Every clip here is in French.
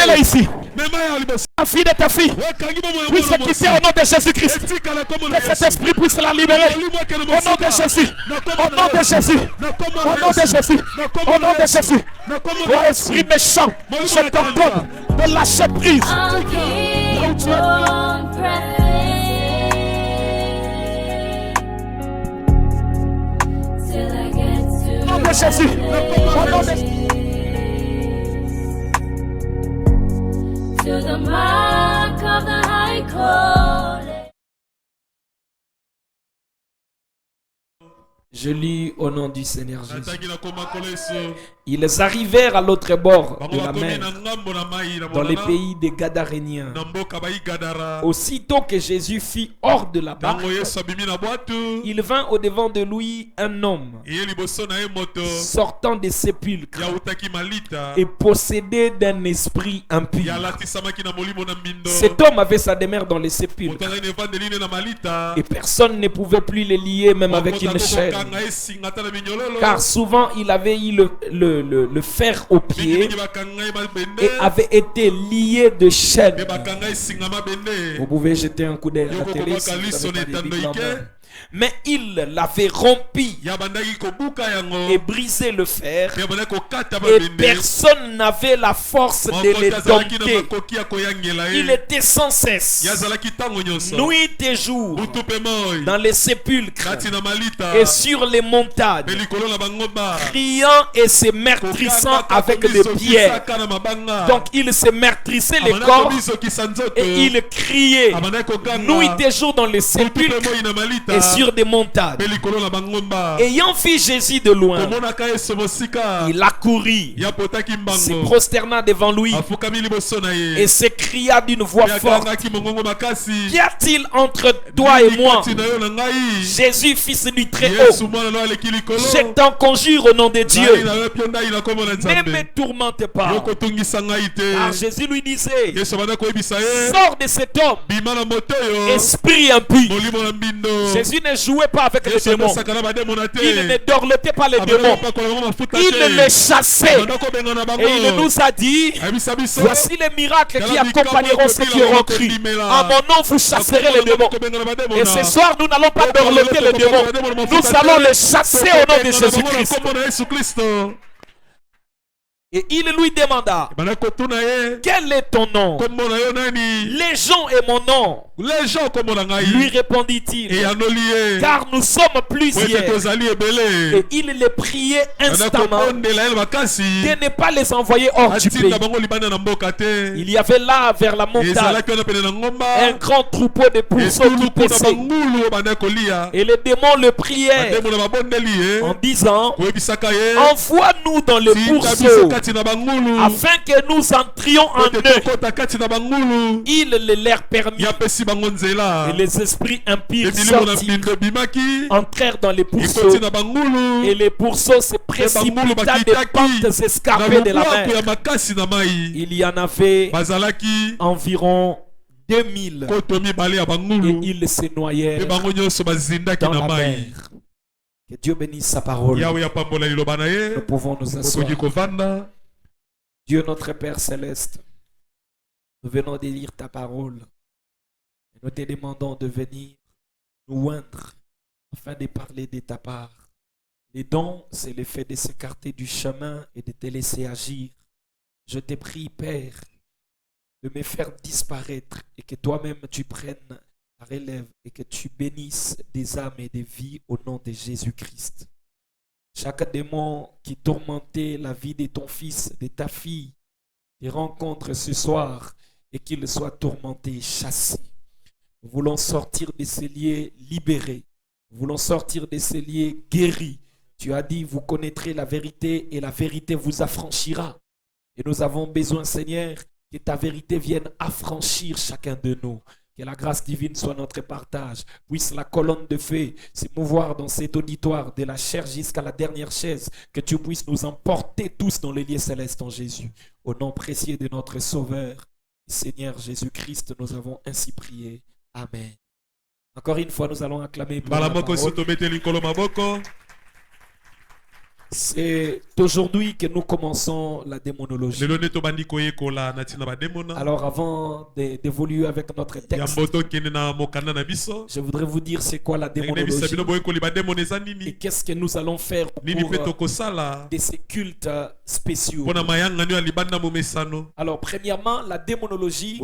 Amène-la ici. La fille de ta fille puisse quitter au nom de Jésus-Christ. Que cet esprit puisse la libérer. Au nom de Jésus. Au nom de Jésus. Au nom de Jésus. Au nom de Jésus. Ô esprit méchant, je t'ordonne de lâcher prise. Au nom de Jésus. Au nom de Jésus. To the mark of the high calling. Je lis au nom du Seigneur Jésus. Ils arrivèrent à l'autre bord de la mer, dans les pays des Gadaréniens. Aussitôt que Jésus fit hors de la barque, il vint au-devant de lui un homme sortant des sépulcres et possédé d'un esprit impur. Cet homme avait sa demeure dans les sépulcres et personne ne pouvait plus le lier, même avec une chaîne, car souvent il avait eu le fer au pied et avait été lié de chaînes. Vous pouvez jeter un coup d'œil à la télé si vous avez pas des big numbers. Mais il l'avait rompu et brisé le fer, et personne n'avait la force de les dompter. Il était sans cesse, nuit et jour, dans les sépulcres et sur les montagnes, criant et se meurtrissant avec des pierres. Donc il se meurtrissait les corps et il criait nuit et jour dans les sépulcres et sur des montagnes. Ayant vu Jésus de loin, il accourut, se prosterna devant lui et s'écria d'une voix forte: qu'y a-t-il entre toi et moi, Jésus, fils du Très-Haut? Je t'en conjure au nom de Dieu, ne me tourmente pas. Car Jésus lui disait: sors de cet homme, esprit impur. Jésus ne jouait pas avec les démons. Il ne dorlotait pas les démons. Il les chassait. Et il nous a dit: voici les miracles qui accompagneront ceux qui auront cru. En mon nom, vous chasserez les démons. Et ce soir, nous n'allons pas dorloter les démons. Nous allons les chasser au nom de Jésus-Christ. Et il lui demanda: quel est ton nom? Légion est mon nom. Lui répondit-il, car nous sommes plusieurs. Et il les priait instamment de ne pas les envoyer hors du pays. Il y avait là vers la montagne un grand troupeau de pourceaux qui paissaient. Et les démons le priaient en disant: envoie-nous dans les pourceaux afin que nous entrions en eux. Il les leur permit. Et les esprits impurs sortirent, entrèrent dans les pourceaux, et les pourceaux se précipitèrent des pentes escarpées de la mer. Il y en avait environ 2000 et ils se noyèrent dans la mer. Que Dieu bénisse sa parole. Nous pouvons nous asseoir. Dieu notre Père Céleste, nous venons de lire ta parole. Et nous te demandons de venir nous oindre afin de parler de ta part. Les dons, c'est le fait de s'écarter du chemin et de te laisser agir. Je te prie, Père, de me faire disparaître et que toi-même tu prennes la relève et que tu bénisses des âmes et des vies au nom de Jésus-Christ. Chaque démon qui tourmentait la vie de ton fils, de ta fille, te rencontre ce soir et qu'il soit tourmenté, chassé. Nous voulons sortir de ces liens libérés. Nous voulons sortir de ces liens guéris. Tu as dit, vous connaîtrez la vérité et la vérité vous affranchira. Et nous avons besoin, Seigneur, que ta vérité vienne affranchir chacun de nous. Que la grâce divine soit notre partage. Puisse la colonne de feu se mouvoir dans cet auditoire, de la chair jusqu'à la dernière chaise. Que tu puisses nous emporter tous dans les lieux célestes en Jésus. Au nom précieux de notre Sauveur, Seigneur Jésus-Christ, nous avons ainsi prié. Amen. Encore une fois, nous allons acclamer pour la parole. C'est aujourd'hui que nous commençons la démonologie. Alors avant d'évoluer avec notre texte, je voudrais vous dire c'est quoi la démonologie et qu'est-ce que nous allons faire pour de ces cultes spéciaux. Alors premièrement, la démonologie,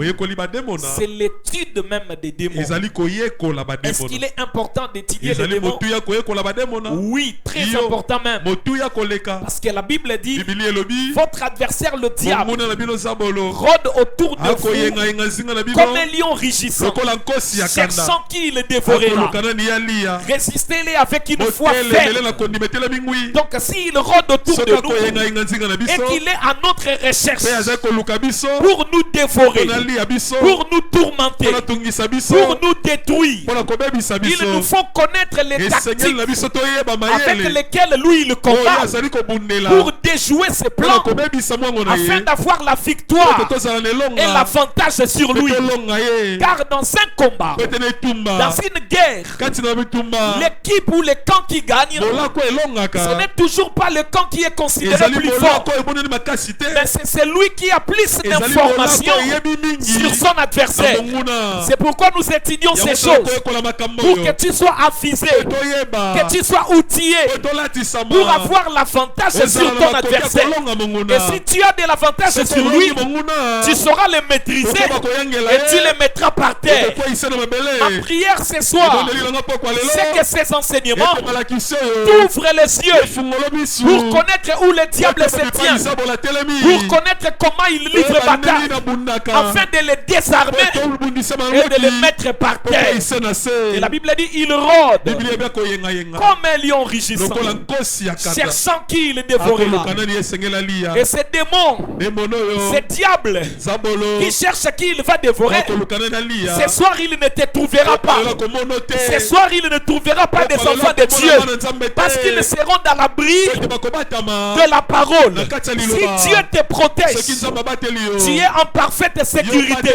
c'est l'étude même des démons. Est-ce qu'il est important d'étudier les démons? Oui, très important même. Parce que la Bible dit, votre adversaire le diable rôde autour de vous comme un lion rugissant, cherchant qui le dévorera. Résistez-les avec une foi ferme. Donc s'il rôde autour de nous et qu'il est à notre recherche pour nous dévorer, pour nous tourmenter, pour nous détruire, il nous faut connaître les tactiques avec lesquelles lui il combat pour déjouer ses plans afin d'avoir la victoire et l'avantage sur lui. Car dans un combat, dans une guerre, l'équipe ou le camp qui gagne, ce n'est toujours pas le camp qui est considéré plus fort, mais c'est celui qui a plus d'informations sur son adversaire. C'est pourquoi nous étudions ces choses, pour que tu sois avisé, que tu sois outillé pour avoir l'avantage sur ton adversaire. Et si tu as de l'avantage sur lui, tu sauras le maîtriser et tu le mettras par terre. Ma prière ce soir, c'est que ces enseignements t'ouvrent les yeux pour connaître où le diable se tient, pour connaître comment il livre bataille, afin de le désarmer et de le mettre par terre. Et la Bible dit, il rôde comme un lion rugissant, cherchant qui il dévorera. Et ces démons, ces diables qui cherchent qui il va dévorer, ce soir il ne te trouvera pas. Ce soir il ne trouvera pas des enfants de Dieu, parce qu'ils seront dans l'abri de la parole. Si Dieu te protège, tu es en parfaite sécurité.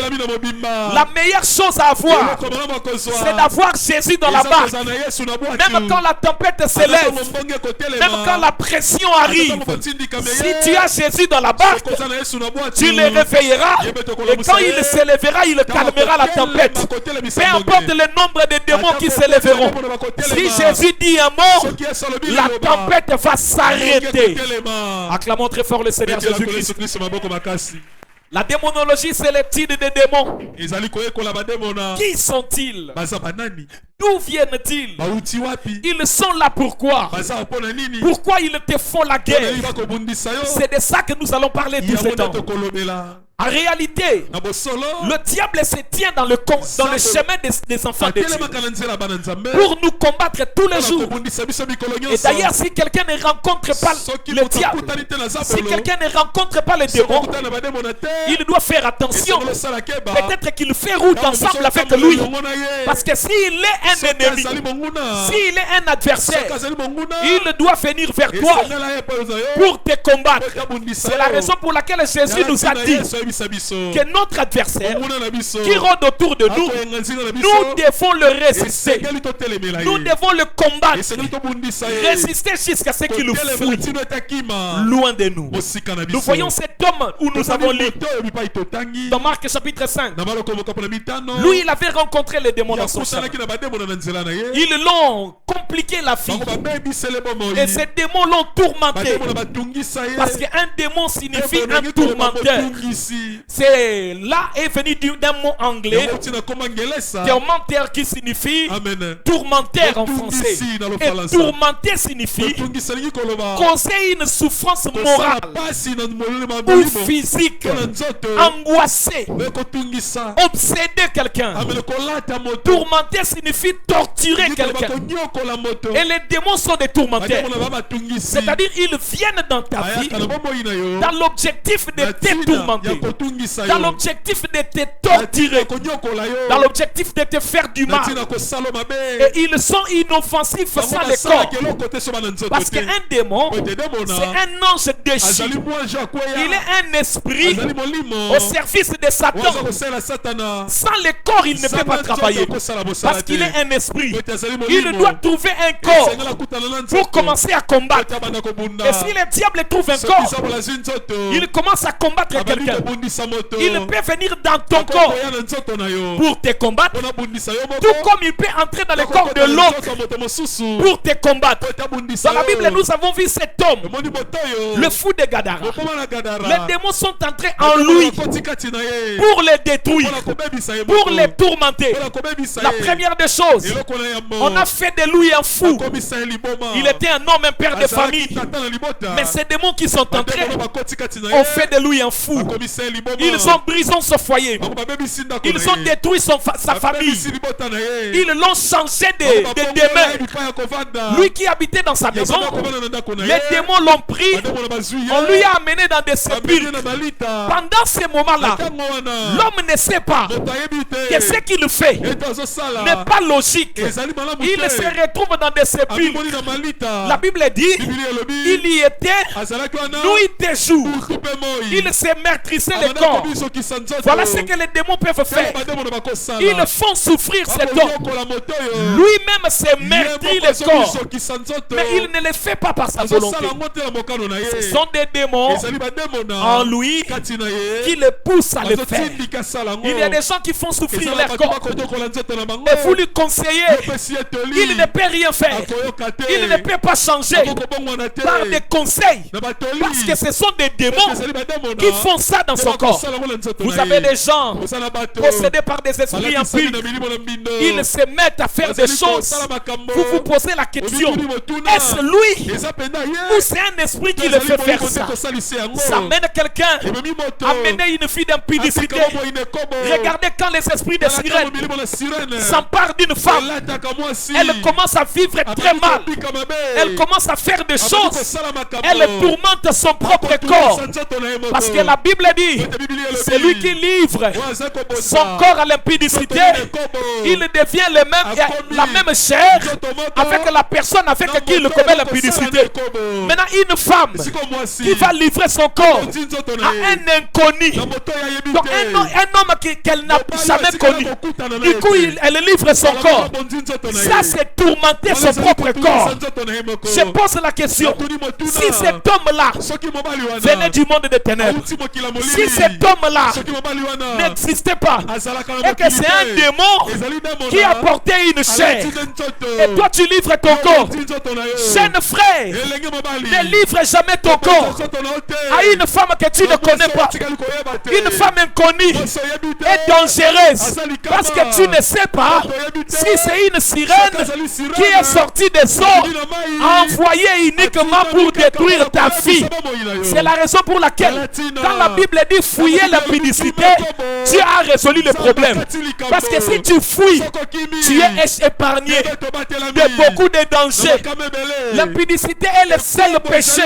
La meilleure chose à avoir, c'est d'avoir Jésus dans la barque. Même quand la tempête s'élève, même quand la pression arrive, si tu as Jésus dans la barque, tu le réveilleras, et quand il s'élèvera, il calmera la tempête. Peu importe le nombre de démons qui s'élèveront, si Jésus dit un mot, la tempête va s'arrêter. Acclamons très fort le Seigneur Jésus-Christ. La démonologie, c'est l'étude des démons. Qui sont-ils? D'où viennent-ils? Ils sont là pourquoi? Pourquoi ils te font la guerre? C'est de ça que nous allons parler tout ce temps. En réalité, le diable se tient dans le chemin des enfants de Dieu pour nous combattre tous les jours. Et d'ailleurs, si quelqu'un ne rencontre pas le diable, si quelqu'un ne rencontre pas le démon, il doit faire attention. Peut-être qu'il fait route ensemble avec lui. Parce que s'il est un ennemi, s'il est un adversaire, il doit venir vers toi pour te combattre. C'est la raison pour laquelle Jésus nous a dit que notre adversaire qui rôde autour de nous, nous devons le résister. Nous devons le combattre. Résister jusqu'à ce qu'il nous fuit loin de nous. Nous voyons cet homme où nous avons lu dans Marc chapitre 5. Lui, il avait rencontré les démons dans son chemin. Ils l'ont compliqué la vie. Et ces démons l'ont tourmenté. Parce qu'un démon signifie un tourmenteur. C'est là est venu d'un mot anglais, tourmenteur, qui signifie tourmenteur en français. Et tourmenter signifie causer une souffrance morale ou physique, angoisser, obséder quelqu'un. Tourmenter signifie torturer quelqu'un. Et les démons sont des tourmenteurs. C'est-à-dire ils viennent dans ta vie dans l'objectif de te tourmenter, dans l'objectif de te torturer, dans l'objectif de te faire du mal. Et ils sont inoffensifs sans le corps. Parce qu'un démon, c'est un ange déchu. Il est un esprit au service de Satan. Sans le corps, il ne peut pas travailler. Parce qu'il est un esprit, il doit trouver un corps pour commencer à combattre. Et si le diable trouve un corps, il commence à combattre quelqu'un. Il peut venir dans ton corps pour te combattre, tout comme il peut entrer dans le corps de l'autre pour te combattre. Dans la Bible, nous avons vu cet homme, le fou de Gadara. Les démons sont entrés en lui pour les détruire, pour les tourmenter. La première des choses, on a fait de lui un fou. Il était un homme, un père de famille. Mais ces démons qui sont entrés ont fait de lui un fou. Ils ont brisé son foyer. Ils ont détruit sa famille. Ils l'ont changé de demeure. Lui qui habitait dans sa maison, les démons l'ont pris. On lui a amené dans des sépulcres. Pendant ces moments-là, l'homme ne sait pas que ce qu'il fait n'est pas logique. Il se retrouve dans des sépulcres. La Bible dit, il y était nuit et jour. Il se meurtrissait le corps. Voilà ce que les démons peuvent faire. Ils font souffrir cet homme. Lui-même se meurtrit le corps. Mais il ne le fait pas par sa volonté. Ce sont des démons en lui qui le poussent à le faire. Il y a des gens qui font souffrir leur corps. Et vous lui conseillez, il ne peut rien faire. Il ne peut pas changer par des conseils. Parce que ce sont des démons qui font ça dans son corps. Vous avez des gens possédés par des esprits impurs. Ils se mettent à faire des choses. Vous vous posez la question, est-ce lui ou c'est un esprit qui le fait faire ça? Ça mène quelqu'un à mener une fille d'impudicité. Regardez quand les esprits de sirène s'emparent d'une femme, elle commence à vivre très mal. Elle commence à faire des choses. Elle tourmente son propre corps. Parce que la Bible dit, celui qui livre son corps à l'impudicité, il devient la même chair avec la personne avec qui il commet l'impudicité. Maintenant, une femme qui va livrer son corps à un inconnu, donc un homme qu'elle n'a jamais connu, du coup elle livre son corps. Ça, c'est tourmenter son propre corps. Je pose la question, si cet homme-là venait du monde des ténèbres, si cet homme-là n'existait pas, et que c'est un démon qui a porté une chair, et toi tu livres ton corps, jeune frère, ne livre jamais ton corps à une femme que tu ne connais pas. Une femme inconnue est dangereuse parce que tu ne sais pas si c'est une sirène qui est sortie des eaux envoyée uniquement pour détruire ta fille. C'est la raison pour laquelle quand la Bible dit fouiller l'impudicité, Dieu a résolu le problème. Parce que si tu fouilles, tu es épargné de beaucoup de dangers. L'impudicité est le seul péché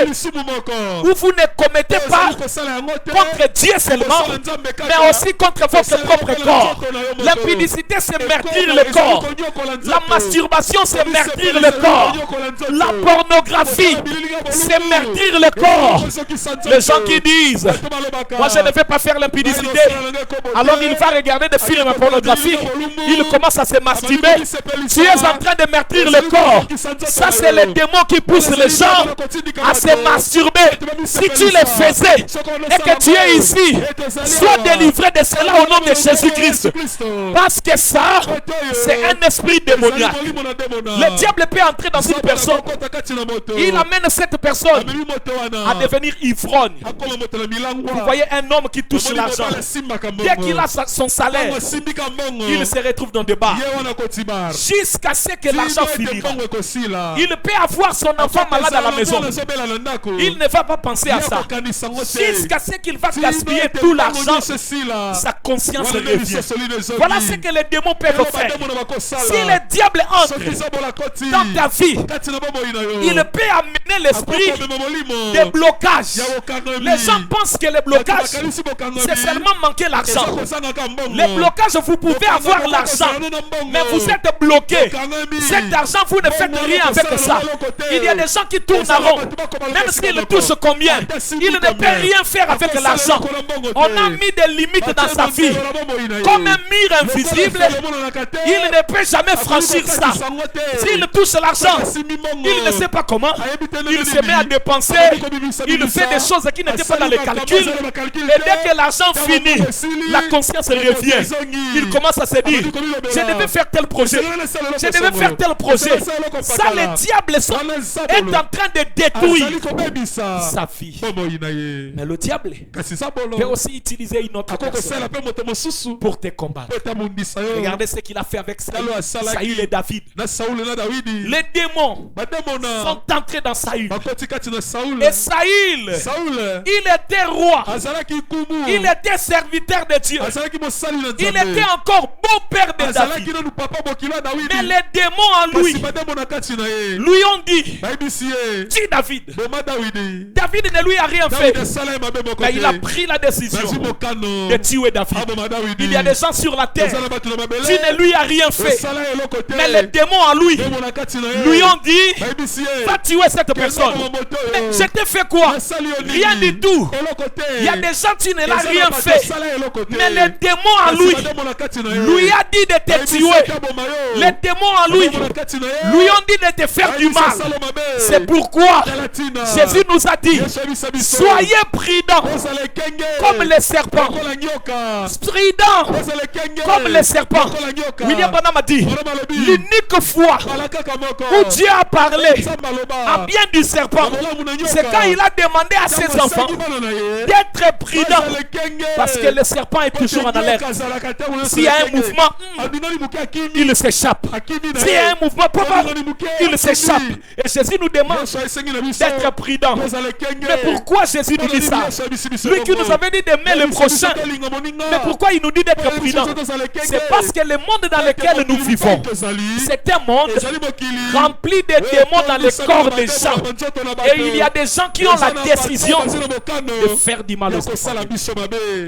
où vous ne commettez pas contre Dieu seulement, mais aussi contre votre propre corps. L'impudicité, c'est meurtrir le corps. La masturbation, c'est meurtrir le corps. La pornographie, c'est meurtrir le corps. Les gens qui disent, moi je ne vais pas faire l'impudicité, alors il va regarder des films pornographiques, il commence à se masturber. Tu es en train de meurtrir le corps. Ça, c'est les démons qui poussent les gens à se masturber. Si tu le faisais et que tu es ici, sois délivré de cela au nom de Jésus-Christ. Parce que ça, c'est un esprit démoniaque. Le diable peut entrer dans une personne. Il amène cette personne à devenir ivrogne. Vous voyez un homme qui touche l'argent. Dès qu'il a son salaire, il se retrouve dans des bars. Jusqu'à ce que l'argent finira. Il peut avoir son enfant malade à la maison. Il ne va pas penser à ça. Jusqu'à ce qu'il va gaspiller tout l'argent, sa conscience revient. Voilà ce que les démons peuvent faire. Si le diable entre dans ta vie, il peut amener l'esprit des blocages. Les gens pensent que le blocage, c'est seulement manquer l'argent. l'argent. Les blocages, vous pouvez avoir l'argent, mais vous êtes bloqué. Cet argent, vous ne faites rien avec ça. Il y a des gens qui tournent à rond. Même s'ils touchent combien, il ne peut rien faire avec l'argent. On a mis des limites dans sa vie. Comme un mur invisible, il ne peut jamais franchir ça. S'il touche l'argent, il ne sait pas comment. Il se met à dépenser. Il fait des choses qui n'étaient pas dans les calculs. Et dès que l'argent finit, la conscience revient. Il commence à se dire, je devais faire tel projet. Je devais faire tel projet. Ça, le diable est en train de détruire sa vie. Mais le diable peut aussi utiliser une autre personne pour te combattre. Regardez ce qu'il a fait avec Saül et David. Les démons sont entrés dans Saül. Et Saül, il était roi. Il était serviteur de Dieu. Il était encore beau-père de David. Mais les démons en lui ont dit, dis David. David ne lui a rien fait. Mais il a pris la décision de tuer David. Il y a des gens sur la terre qui ne lui a rien fait. Mais les démons en lui ont dit, va tuer cette personne. Mais je t'ai fait quoi? Rien du tout. Il y a des gens qui ne l'ont rien fait. Mais les démons en lui a dit de te tuer. Les démons en lui ont dit de te faire du mal. C'est pourquoi Jésus nous a dit, soyez prudents comme les serpents. Prudents comme les serpents. William Branham a dit, l'unique fois où Dieu a parlé à bien du serpent, c'est quand il a demandé à ses enfants d'être prudents. Parce que le serpent est toujours en alerte. S'il y a un mouvement, il s'échappe. S'il y a un mouvement, il s'échappe. Et Jésus nous demande d'être prudents. Mais pourquoi Jésus nous dit ça? Lui qui nous avait dit d'aimer le prochain. Mais pourquoi il nous dit d'être prudents? C'est parce que le monde dans lequel nous vivons, c'est un monde rempli de démons dans le corps des gens. Et il y a des gens qui ont la décision de faire du mal aux enfants.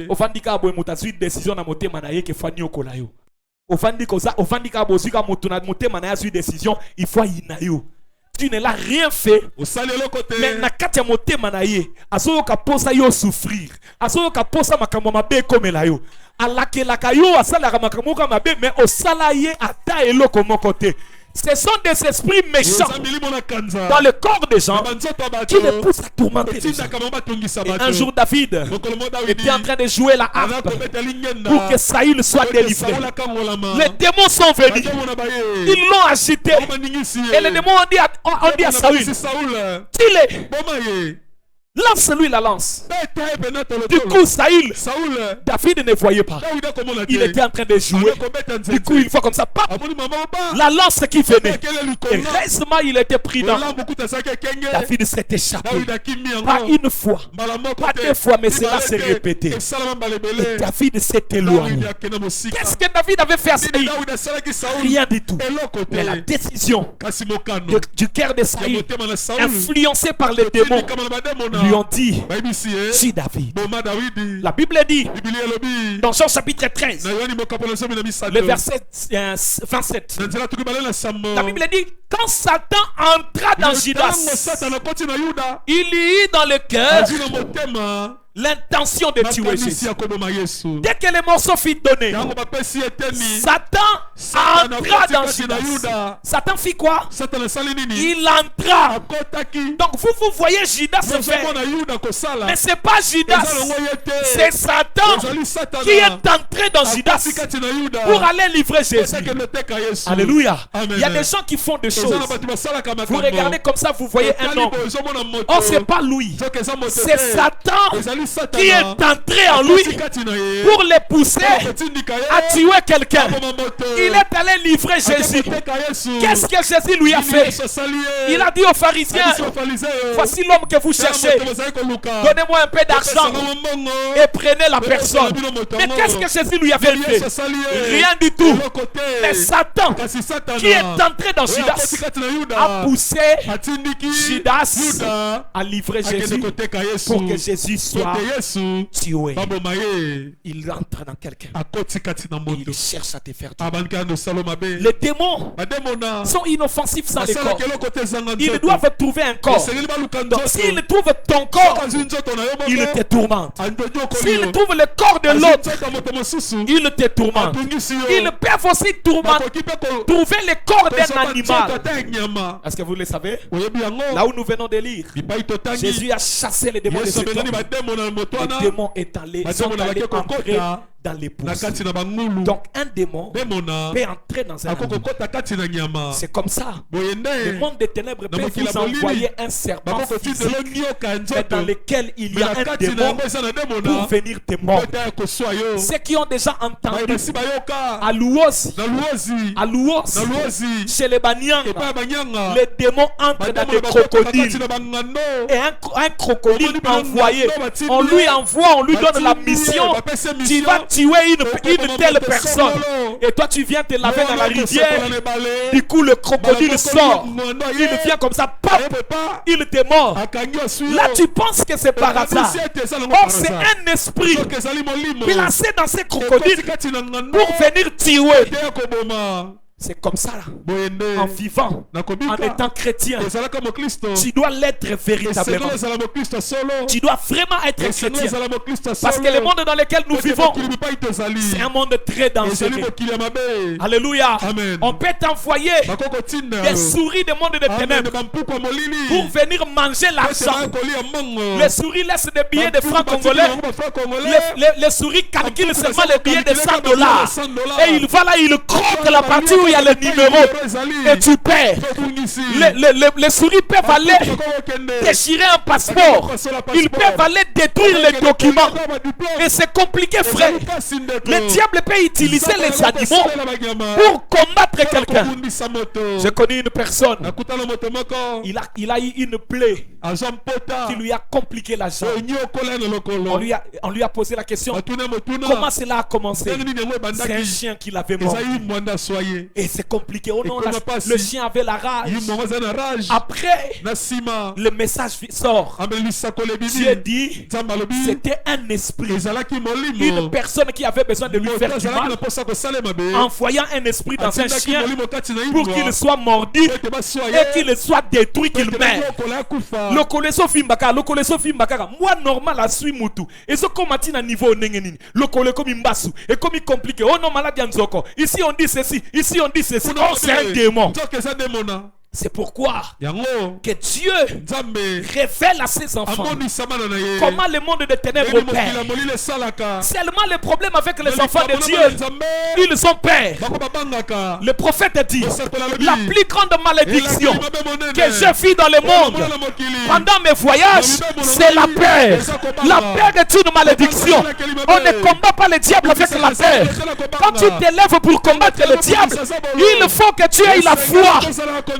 Ofandika boy mutazu décision na motema na ye ke fani okola yo. Ofandika bozika mutu na motema na yazu décision il faut ina yo. Tu ne l'as rien fait. Mais na kati ya motema na ye azo ka posa yo souffrir. Azo ka posa makambo mabe comme la yo. Alakelaka yo asala makambo mabe mais osala ye ata eloko mokote. Ce sont des esprits méchants dans le corps des gens qui les poussent à tourmenter les gens. Et un jour, David était en train de jouer la harpe pour que Saül soit délivré. Les démons sont venus. Ils l'ont agité. Et les démons ont dit à Saül, tue-les. Lance-lui la lance. Du coup, Saül, David ne voyait pas. Il était en train de jouer. Du coup, une fois comme ça, pap, la lance qui venait. Et récemment, il était pris dans. David s'est échappé. Pas une fois, pas deux fois, mais cela s'est répété. Et David s'est éloigné. Qu'est-ce que David avait fait à Saül? Rien du tout. Mais la décision du cœur de Saül, influencée par les démons, lui ont dit, si David. La Bible dit dans Jean chapitre 13, le verset 27, la Bible dit, quand Satan entra dans Judas, il y eut dans le cœur l'intention de tuer Jésus. Dès que les morceaux furent donnés, Satan entra dans Judas. Satan fit quoi? Il entra. Donc vous voyez Judas se faire. Mais ce n'est pas Judas, c'est Satan qui est entré dans Judas pour aller livrer Jésus. Alléluia. Il y a des gens qui font des choses. Vous regardez comme ça, vous voyez un homme. Oh, ce n'est pas lui, c'est Satan qui est entré en lui pour les pousser à tuer quelqu'un. Il est allé livrer Jésus. Qu'est-ce que Jésus lui a fait? Il a dit aux pharisiens, voici l'homme que vous cherchez, donnez-moi un peu d'argent et prenez la personne. Mais qu'est-ce que Jésus lui avait fait? Rien du tout. Mais Satan qui est entré dans Judas a poussé Judas à livrer Jésus pour que Jésus soit tuer. Il entre dans quelqu'un. Il cherche à te faire tuer. Les démons sont inoffensifs sans les corps. Ils doivent trouver un corps. Donc s'ils trouvent ton corps, ils te tourmentent. S'ils trouvent le corps de l'autre, ils te tourmentent. Ils peuvent aussi trouver le corps d'un animal. Est-ce que vous le savez? Là où nous venons de lire, Jésus a chassé les démons de cet homme. Les démons sont allés entrer dans l'épouse. Donc un démon peut entrer dans un animal. C'est comme ça. Le monde des ténèbres peut vous envoyer un serpent physique, mais dans lequel il y a un démon pour venir te mordre. Ceux qui ont déjà entendu à Louosi, chez les Banyang, les démons entrent dans des crocodiles. Et un crocodile envoyé, on lui donne la mission. Tu vas tuer une telle personne. Et toi tu viens te laver dans la rivière. Du coup le crocodile sort. Il vient comme ça, pop, il te mord. Là tu penses que c'est par hasard. Or c'est un esprit placé dans ces crocodiles pour venir tuer. C'est comme ça là. En vivant, en étant chrétien, tu dois l'être véritablement. Tu dois vraiment être chrétien. Parce que le monde dans lequel nous vivons, c'est un monde très dangereux. Alléluia. On peut t'envoyer des souris du monde des ténèbres pour venir manger l'argent. Les souris laissent des billets de francs congolais. Les souris calculent seulement les billets de $100. Et il va là, il croque la partie où il y a le numéro et tu perds. Les souris peuvent aller déchirer un passeport. Ils peuvent aller détruire les documents. Et c'est compliqué, frère. Le diable peut utiliser les animaux pour combattre quelqu'un. J'ai connu une personne. Il a eu une plaie qui lui a compliqué la jambe. On lui a posé la question: comment cela a commencé? C'est un chien qui l'avait mordu. Et c'est compliqué. Oh non, le chien avait la rage. Après, le message sort. Dieu dit c'était un esprit, une personne qui avait besoin de lui faire du mal, envoyant un esprit dans un chien pour qu'il soit mordu et qu'il soit détruit, qu'il meure. Le koleso fimbaka, moi normal à suis mutu. Et ce comme à niveau nengenini. Le koleko mimbasu et comme il compliqué. Oh non, malade yanzoko. Ici on dit ceci, ici on dit ceci. Oh, c'est un démon. C'est pourquoi que Dieu révèle à ses enfants comment le monde des ténèbres opère. Seulement le problème avec les enfants de Dieu, ils ont peur. Le prophète dit: la plus grande malédiction que j'ai vue dans le monde pendant mes voyages, c'est la peur. La peur est une malédiction. On ne combat pas le diable avec la peur. Quand tu t'élèves pour combattre le diable, il faut que tu aies la foi.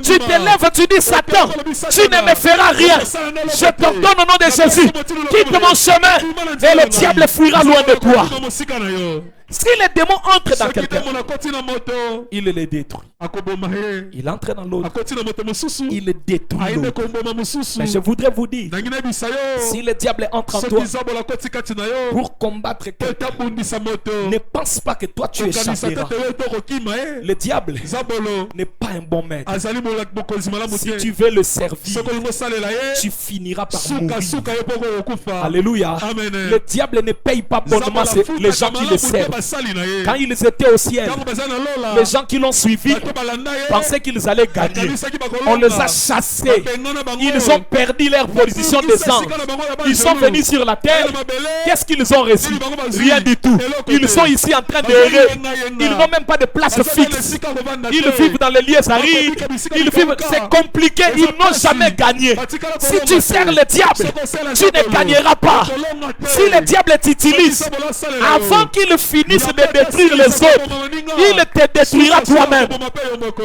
Tu t'élèves, tu dis: Satan, tu ne me feras rien. Je t'ordonne au nom de Jésus, quitte mon chemin et le diable fuira loin de toi. Si les démons entrent dans quelqu'un, il les détruit. Il entre dans l'autre, il détruit l'autre. Mais je voudrais vous dire, si le diable entre en toi pour combattre quelqu'un, ne pense pas que toi tu échapperas. Le diable n'est pas un bon maître. Si tu veux le servir, tu finiras par mourir. Alléluia. Le diable ne paye pas bonnement les gens qui le servent. Quand ils étaient au ciel, les gens qui l'ont suivi pensaient qu'ils allaient gagner. On les a chassés. Ils ont perdu leur position des anges. Ils sont venus sur la terre. Qu'est-ce qu'ils ont reçu? Rien du tout. Ils sont ici en train d'errer. Ils n'ont même pas de place fixe. Ils vivent dans les lieux arides. C'est compliqué. Ils n'ont jamais gagné. Si tu sers le diable, tu ne gagneras pas. Si le diable t'utilise, avant qu'il finisse finisse de détruire les autres, il te détruira toi-même.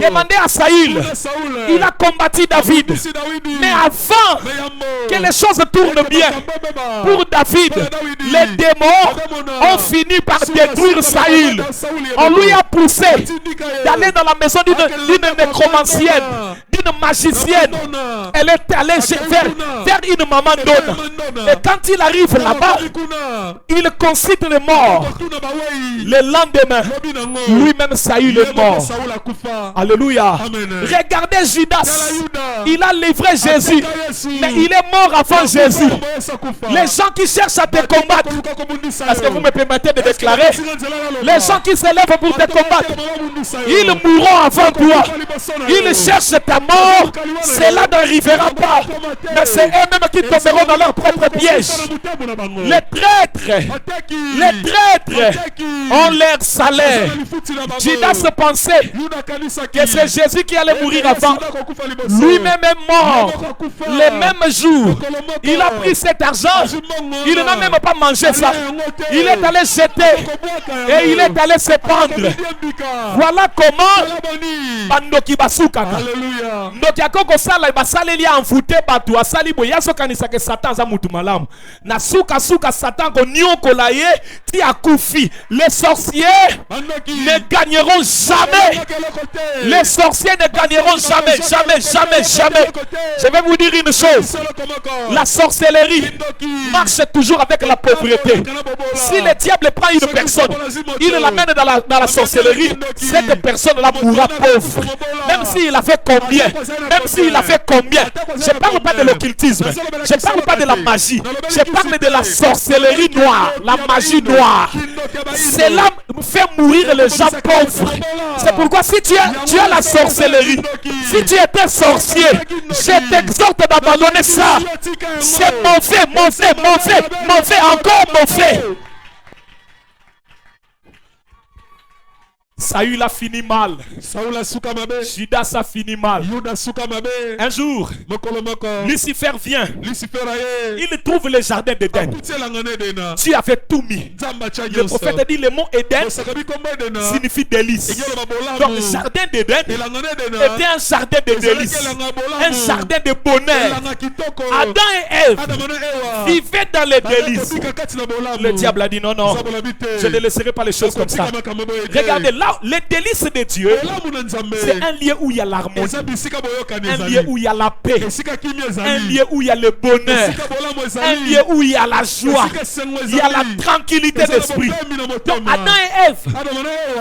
Demandez à Saül. Il a combattu David. Mais avant que les choses tournent bien pour David, les démons ont fini par détruire Saül. On lui a poussé d'aller dans la maison d'une nécromancienne, d'une magicienne. Elle est allée vers une maman d'homme. Et quand il arrive là-bas, il concite les morts. Le lendemain, lui-même Saül est mort. Alléluia. Regardez Judas. Il a livré Jésus, mais il est mort avant Jésus. Les gens qui cherchent à te combattre, est-ce que vous me permettez de déclarer? Les gens qui s'élèvent pour te combattre, ils mourront avant toi. Ils cherchent ta mort. Cela n'arrivera pas. Mais c'est eux-mêmes qui tomberont dans leur propre piège. Les traîtres ont leur salaire. Judas pensait que c'est Jésus qui allait mourir avant. Lui-même est mort le même jour. Il a pris cet argent. Il n'a même pas mangé ça. Il est allé jeter et il est allé se pendre. Voilà comment Bandoki Basuka. Ndoki akoko sala basale li envoûté batu asali boya so kanisa ke Satan za mutu malamu. Na suka Satan ko nyoko la ye ti akufi. Les sorciers ne gagneront jamais. Les sorciers ne gagneront jamais. Je vais vous dire une chose. La sorcellerie marche toujours avec la pauvreté. Si le diable prend une personne, il l'amène dans la sorcellerie, cette personne-là mourra pauvre. Même s'il a fait combien. Je ne parle pas de l'occultisme. Je ne parle pas de la magie. Je parle de la sorcellerie noire. La magie noire. Cela fait mourir les gens pauvres. C'est pourquoi si tu as la sorcellerie, si tu étais sorcier, je t'exhorte d'abandonner ça. C'est mauvais, encore mauvais. Saül a fini mal. Judas a fini mal. Un jour, Lucifer vient. Il trouve le jardin d'Éden. Tu avais tout mis. Le prophète dit le mot Éden signifie délice. Donc le jardin d'Éden était un jardin de délice. Un jardin de bonheur. Adam et Ève vivaient dans les délices. Le diable a dit non, je ne laisserai pas les choses comme ça. Regardez là. Les délices de Dieu, c'est un lieu où il y a l'harmonie, un lieu où il y a la paix, un lieu où il y a le bonheur, un lieu où il y a la joie, il y a la tranquillité d'esprit. Donc Adam et Ève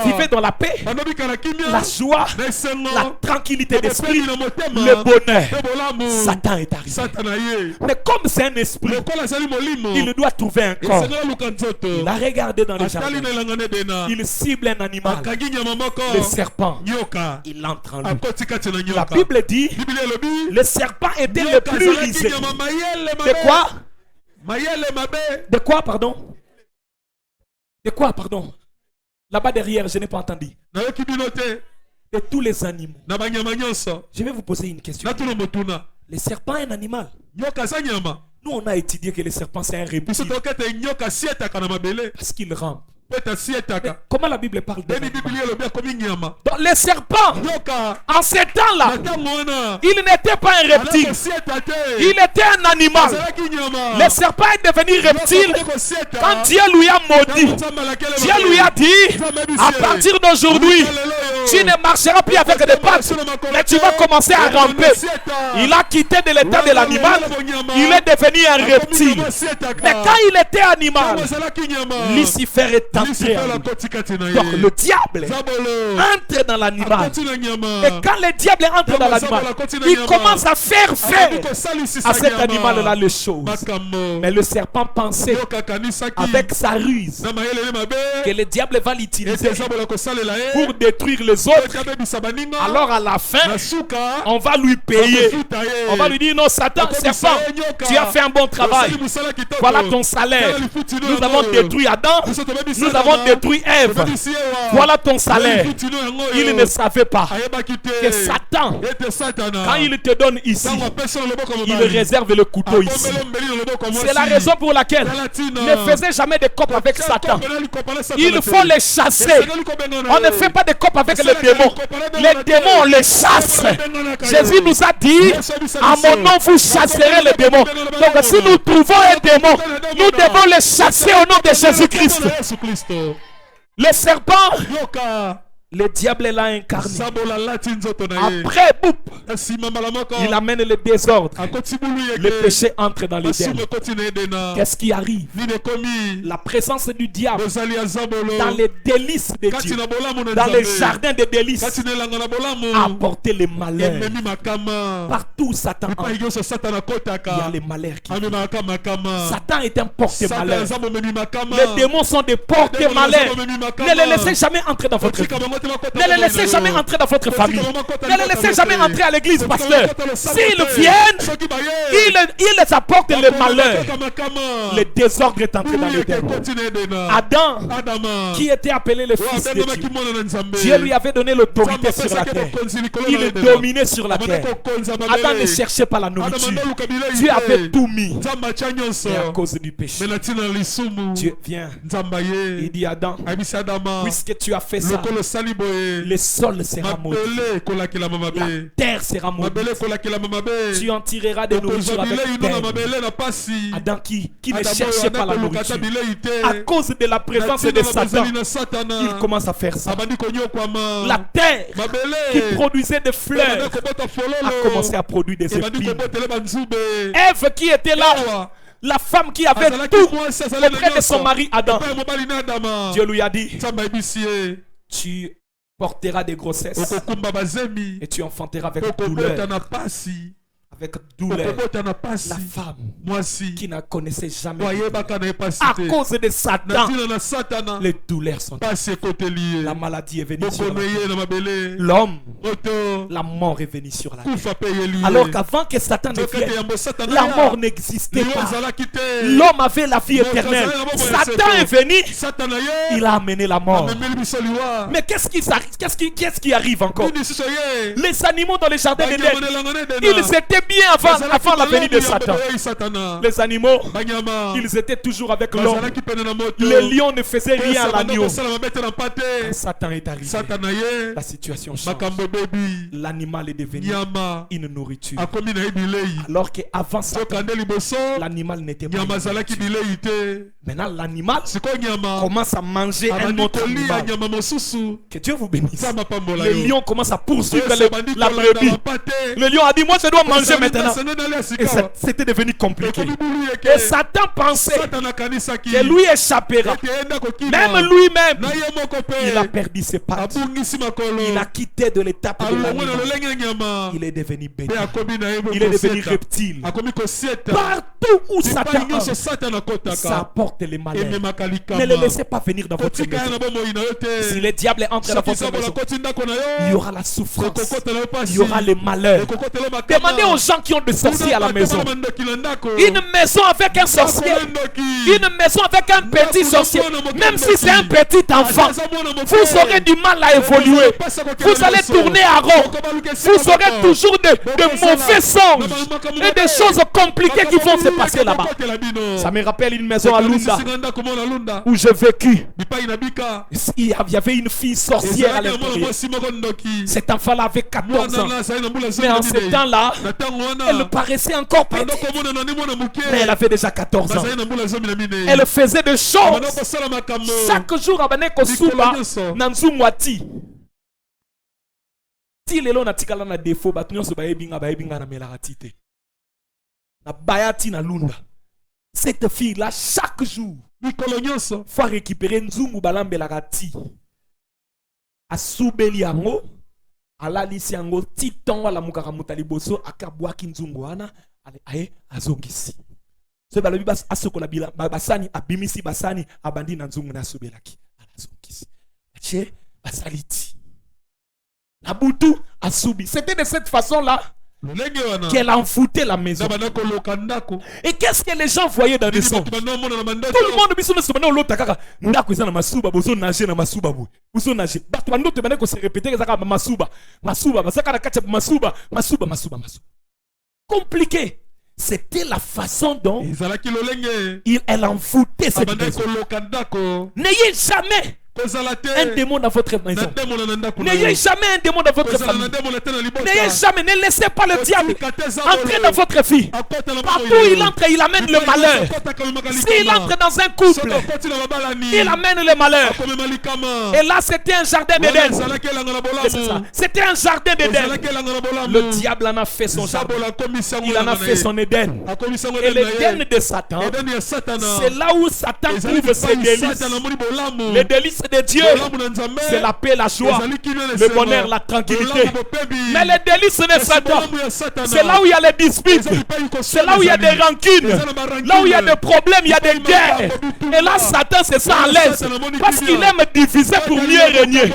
vivaient dans la paix, la joie, la tranquillité d'esprit, le bonheur. Satan est arrivé. Mais comme c'est un esprit, il doit trouver un corps. Il a regardé dans le jardin. Il cible un animal. Le serpent, il entre en lui. La Bible dit, le serpent était le plus rusé. De quoi? De quoi, pardon? De quoi, pardon? Là-bas derrière, je n'ai pas entendu. De tous les animaux. Je vais vous poser une question. Le serpent est un animal. Nous, on a étudié que le serpent, c'est un reptile. Parce qu'il rampe. Mais comment la Bible parle de donc les serpents en ces temps-là, il n'était pas un reptile, il était un animal. Le serpent est devenu reptile quand Dieu lui a maudit. Dieu lui a dit, à partir d'aujourd'hui, tu ne marcheras plus avec des pattes, mais tu vas commencer à ramper. Il a quitté de l'état de l'animal, il est devenu un reptile. Mais quand il était animal, Lucifer est entré. Donc le diable entre dans l'animal. Et quand le diable entre dans l'animal, il commence à faire à cet animal-là les choses. Mais le serpent pensait avec sa ruse que le diable va l'utiliser pour détruire les les autres, alors à la fin, on va lui payer. On va lui dire, non, Satan, serpent, tu as fait un bon travail. Voilà ton salaire. Nous avons détruit Adam, nous avons détruit Ève. Voilà ton salaire. Il ne savait pas que Satan, quand il te donne ici, il réserve le couteau ici. C'est la raison pour laquelle ne faisait jamais de copes avec Satan. Il faut les chasser. On ne fait pas de copes avec les démons. Les démons, on les chasse. Jésus nous a dit, à mon nom vous chasserez les démons. Donc si nous trouvons un démon, nous devons les chasser au nom de Jésus-Christ. Le serpent, le diable l'a incarné. Après, boum, il amène le désordre. Le péché entre dans l'Éden. Qu'est-ce qui arrive? La présence du diable dans les délices de Dieu, dans les jardins des délices, a apporté le malheur. Partout où Satan entre, il y a les malheurs qui viennent. Satan est un porte-malheur. Les démons sont des porte-malheurs. Ne les laissez jamais entrer dans votre vie. Ne les laissez jamais entrer dans votre famille. Ne les laissez jamais entrer à l'église, pasteur. S'ils viennent, ils les apportent le malheur. Le désordre est entré dans l'Éden. Adam, qui était appelé le fils de Dieu, Dieu lui avait donné l'autorité sur la terre. Il dominait sur la terre. Adam ne cherchait pas la nourriture. Dieu avait tout mis. Et à cause du péché, Dieu vient. Il dit, Adam, puisque tu as fait ça, le sol sera maudit. La terre sera maudite. Tu en tireras de nourriture avec terre. Adam qui ne cherchait pas la nourriture, à cause de la présence de Satan, il commence à faire ça. La terre qui produisait des fleurs a commencé à produire des épines. Ève qui était là, la femme qui avait tout auprès de son mari Adam, Dieu lui a dit, tu porteras des grossesses et tu enfanteras avec douleur. Avec douleur, la femme qui ne connaissait jamais à cause de Satan, les douleurs sont arrivées. La maladie est venue sur la terre. L'homme, la mort est venue sur la terre. Alors qu'avant que Satan ne vienne, la mort n'existait pas. L'homme avait la vie éternelle. Satan est venu, il a amené la mort. Mais qu'est-ce qui arrive encore? Les animaux dans les jardins d'Éden, ils étaient bien avant la venue de Satan. Les animaux, ils étaient toujours avec l'homme. Les lions ne faisaient rien à l'agneau. Quand Satan est arrivé, la situation change. L'animal est devenu une nourriture. Alors qu'avant Satan, l'animal n'était pas une nourriture. Maintenant, l'animal commence à manger un autre animal. Que Dieu vous bénisse. Le lion commence à poursuivre la brebis. Le lion a dit, moi je dois manger maintenant. Et c'était devenu compliqué. Et Satan pensait que lui échappera. Même lui-même, il a perdu ses pattes. Il a quitté de l'étape de l'animal. Il est devenu bête. Il est devenu reptile. Partout où Satan entre, ça apporte les malheurs. Ne les laissez pas venir dans votre maison. Si le diable entre dans votre maison, il y aura la souffrance, il y aura les malheurs. Demandez aux gens qui ont des sorciers à la maison. Une maison avec un sorcier, une maison avec un petit sorcier, même si c'est un petit enfant, vous aurez du mal à évoluer. Vous allez tourner à rond. Vous aurez toujours de mauvais songes et des choses compliquées qui vont se passer là-bas. Ça me rappelle une maison à Lunda où j'ai vécu. Il y avait une fille sorcière à l'intérieur. Cet enfant-là avait 14 ans. Mais en ce temps-là, elle paraissait encore petite. Mais elle avait déjà 14 ans. Elle faisait des choses. Chaque jour, elle venait Kosuba, Nanzumwati. Si lelo na tikala na défaut, batunyo ba ebinga na melarati. Na bayati na Lunda. Cette fille-là, chaque jour, il faut récupérer Nzungu balambelarati. Asubeli yango, alalisi yango, titon wala mukaka mutaliboso, akabwaki Nzungu wana, ale azongisi. So balobi bas asoko la bila, basani abimisi basani abandi na Nzungu na subelaki. Azongisi. Ache basaliti. Nabutu Asubi. C'était de cette façon-là qu'elle a enfouté la maison. Et qu'est-ce que les gens voyaient dans les songes? Tout le monde dit que l'autre ndako eza na masuba bozo nager na masuba boy. Bozo nager. Bato bando te baneko se répéter que ça masuba. Masuba, basaka na kacha masuba, masuba, masuba, masuba. Compliqué. C'était la façon dont elle enfoutait cette maison. N'ayez jamais un démon dans votre maison. N'ayez jamais un démon dans votre famille. N'ayez jamais, ne laissez pas le diable entrer dans votre vie. Partout où il entre, il amène le malheur. S'il entre dans un couple, il amène le malheur. Et là, c'était un jardin d'Éden. C'était un jardin d'Éden. Le diable en a fait son jardin. Il en a fait son Éden. Et l'Éden de Satan, c'est là où Satan trouve ses délices. Les délices de Dieu, c'est la paix, la joie, le bonheur, la tranquillité. Mais les délices de Satan, c'est là où il y a les disputes, c'est là où il y a des rancunes, là où il y a des problèmes, il y a des guerres. Et là, Satan se sent à l'aise parce qu'il aime diviser pour mieux régner.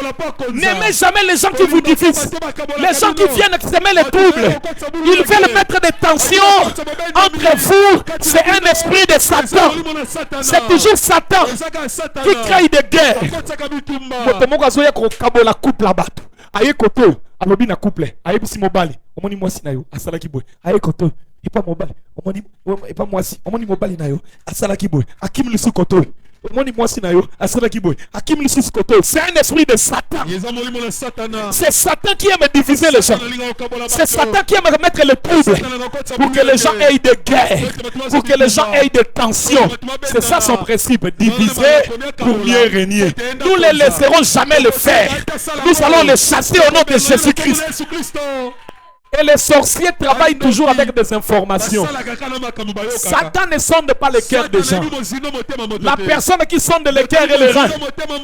N'aimez jamais les gens qui vous divisent, les gens qui viennent semer les troubles. Ils veulent mettre des tensions entre vous. C'est un esprit de Satan. C'est toujours Satan qui crée des guerres. Moto moko azoya ko kabola couple la bato. Aye koto, alobi na couple. Aye bisi mobali. Omoni mwasi na yo, asalaki boy. Aye koto, ipa mobali. Omoni ipa mwasi, omoni mobali na yo, asalaki boy. Akim lisu koto. Omoni mwasi na yo, asalaki boy. Akim lisu koto. C'est un esprit de Satan. C'est Satan qui aime diviser les gens. C'est Satan qui aime mettre le trouble pour que les gens aient des guerres, pour que les gens aient des tensions. C'est ça son principe, diviser pour mieux régner. Nous ne laisserons jamais le faire. Nous allons les chasser au nom de Jésus-Christ. Et les sorciers travaillent toujours avec des informations. Satan ne sonde pas les cœurs des gens. La personne qui sonde les cœurs et les reins,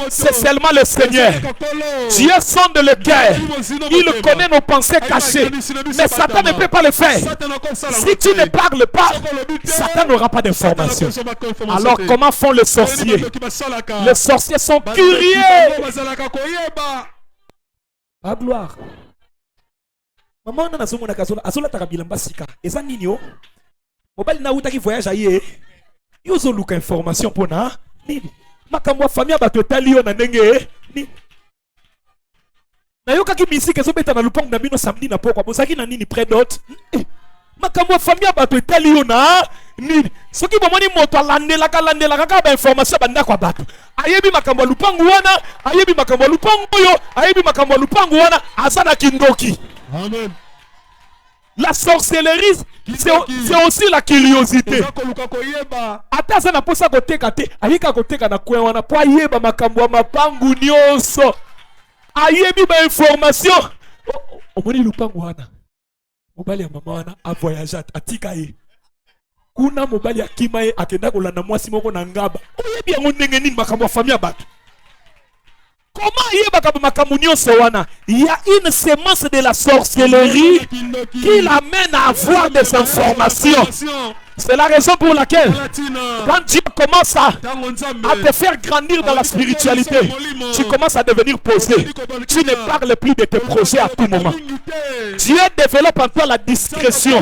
c'est seulement le Seigneur. Dieu sonde le cœur. Il connaît nos pensées cachées. Mais Satan ne peut pas le faire. Si tu ne parles pas, Satan n'aura pas d'informations. Alors comment font les sorciers? Les sorciers sont curieux. À gloire. Maman na nazo mona kazola azola takabilamba sika eza nini yo mobali na uta ki voyage aye yo zo luka information pona nini makambo ya famille bato etali yo na ndenge ni na yo kaki misike zo beta na lupango na bino samedi na pokwa bozaki na nini près d'autres makambo ya famille bato etali yo na nini soki bomoni moto alandela kaka ba information banda kwa bato ayebi makambo ya lupango wana ayebi makambo ya lupango yo ayebi makambo ya lupango wana asana kindoki. Amen. La sorcellerie, c'est aussi la curiosité. Ata ça na posa koteka te, ayika koteka na kwe wana po ayeba makambo mapangu nyonso. Ayebi ba information. Omoni lupango wana. Mobali ya mama wana a voyage atika ye. Kuna mobali akima ye akenda kolanda mwasi moko na ngaba. Oyebi yango ndenge nini makambo ya famille bato. Comment il y a une sémence de la sorcellerie qui l'amène à avoir des informations. C'est la raison pour laquelle, quand Dieu commence à te faire grandir dans la spiritualité, tu commences à devenir posé. Tu ne parles plus de tes projets à tout moment. Dieu développe en toi la discrétion.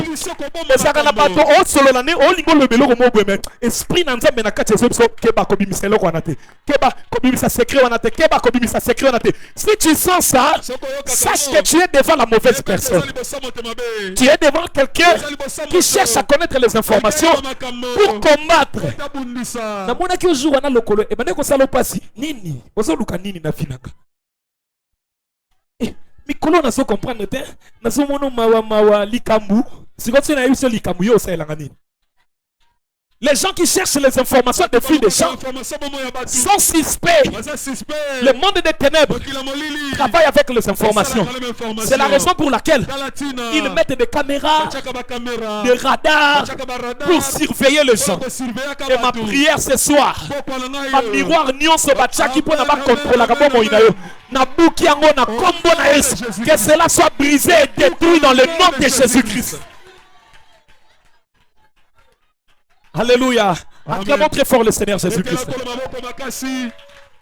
Si tu sens ça, sache que tu es devant la mauvaise personne. Tu es devant quelqu'un qui cherche à connaître les informations pour combattre. Na mona ki ozu wana lokolo e bande ko sala pasi nini ozo luka nini na finaka mikolo na so comprendre te na so mono mawa likambu sikotse na yuso likambu yo sa elanga nini. Les gens qui cherchent les informations de filles des gens sont suspects. Le monde des ténèbres travaille avec les informations. C'est la raison pour laquelle ils mettent des caméras, des radars pour surveiller les gens. Et ma prière ce soir, ma miroir nyonso bachaki pour n'avoir contrôle la gabo inayo. Na buki yango na kombo na Yesu. Que cela soit brisé et détruit dans le nom de Jésus-Christ. Alléluia. Acclamons très fort le Seigneur Jésus-Christ.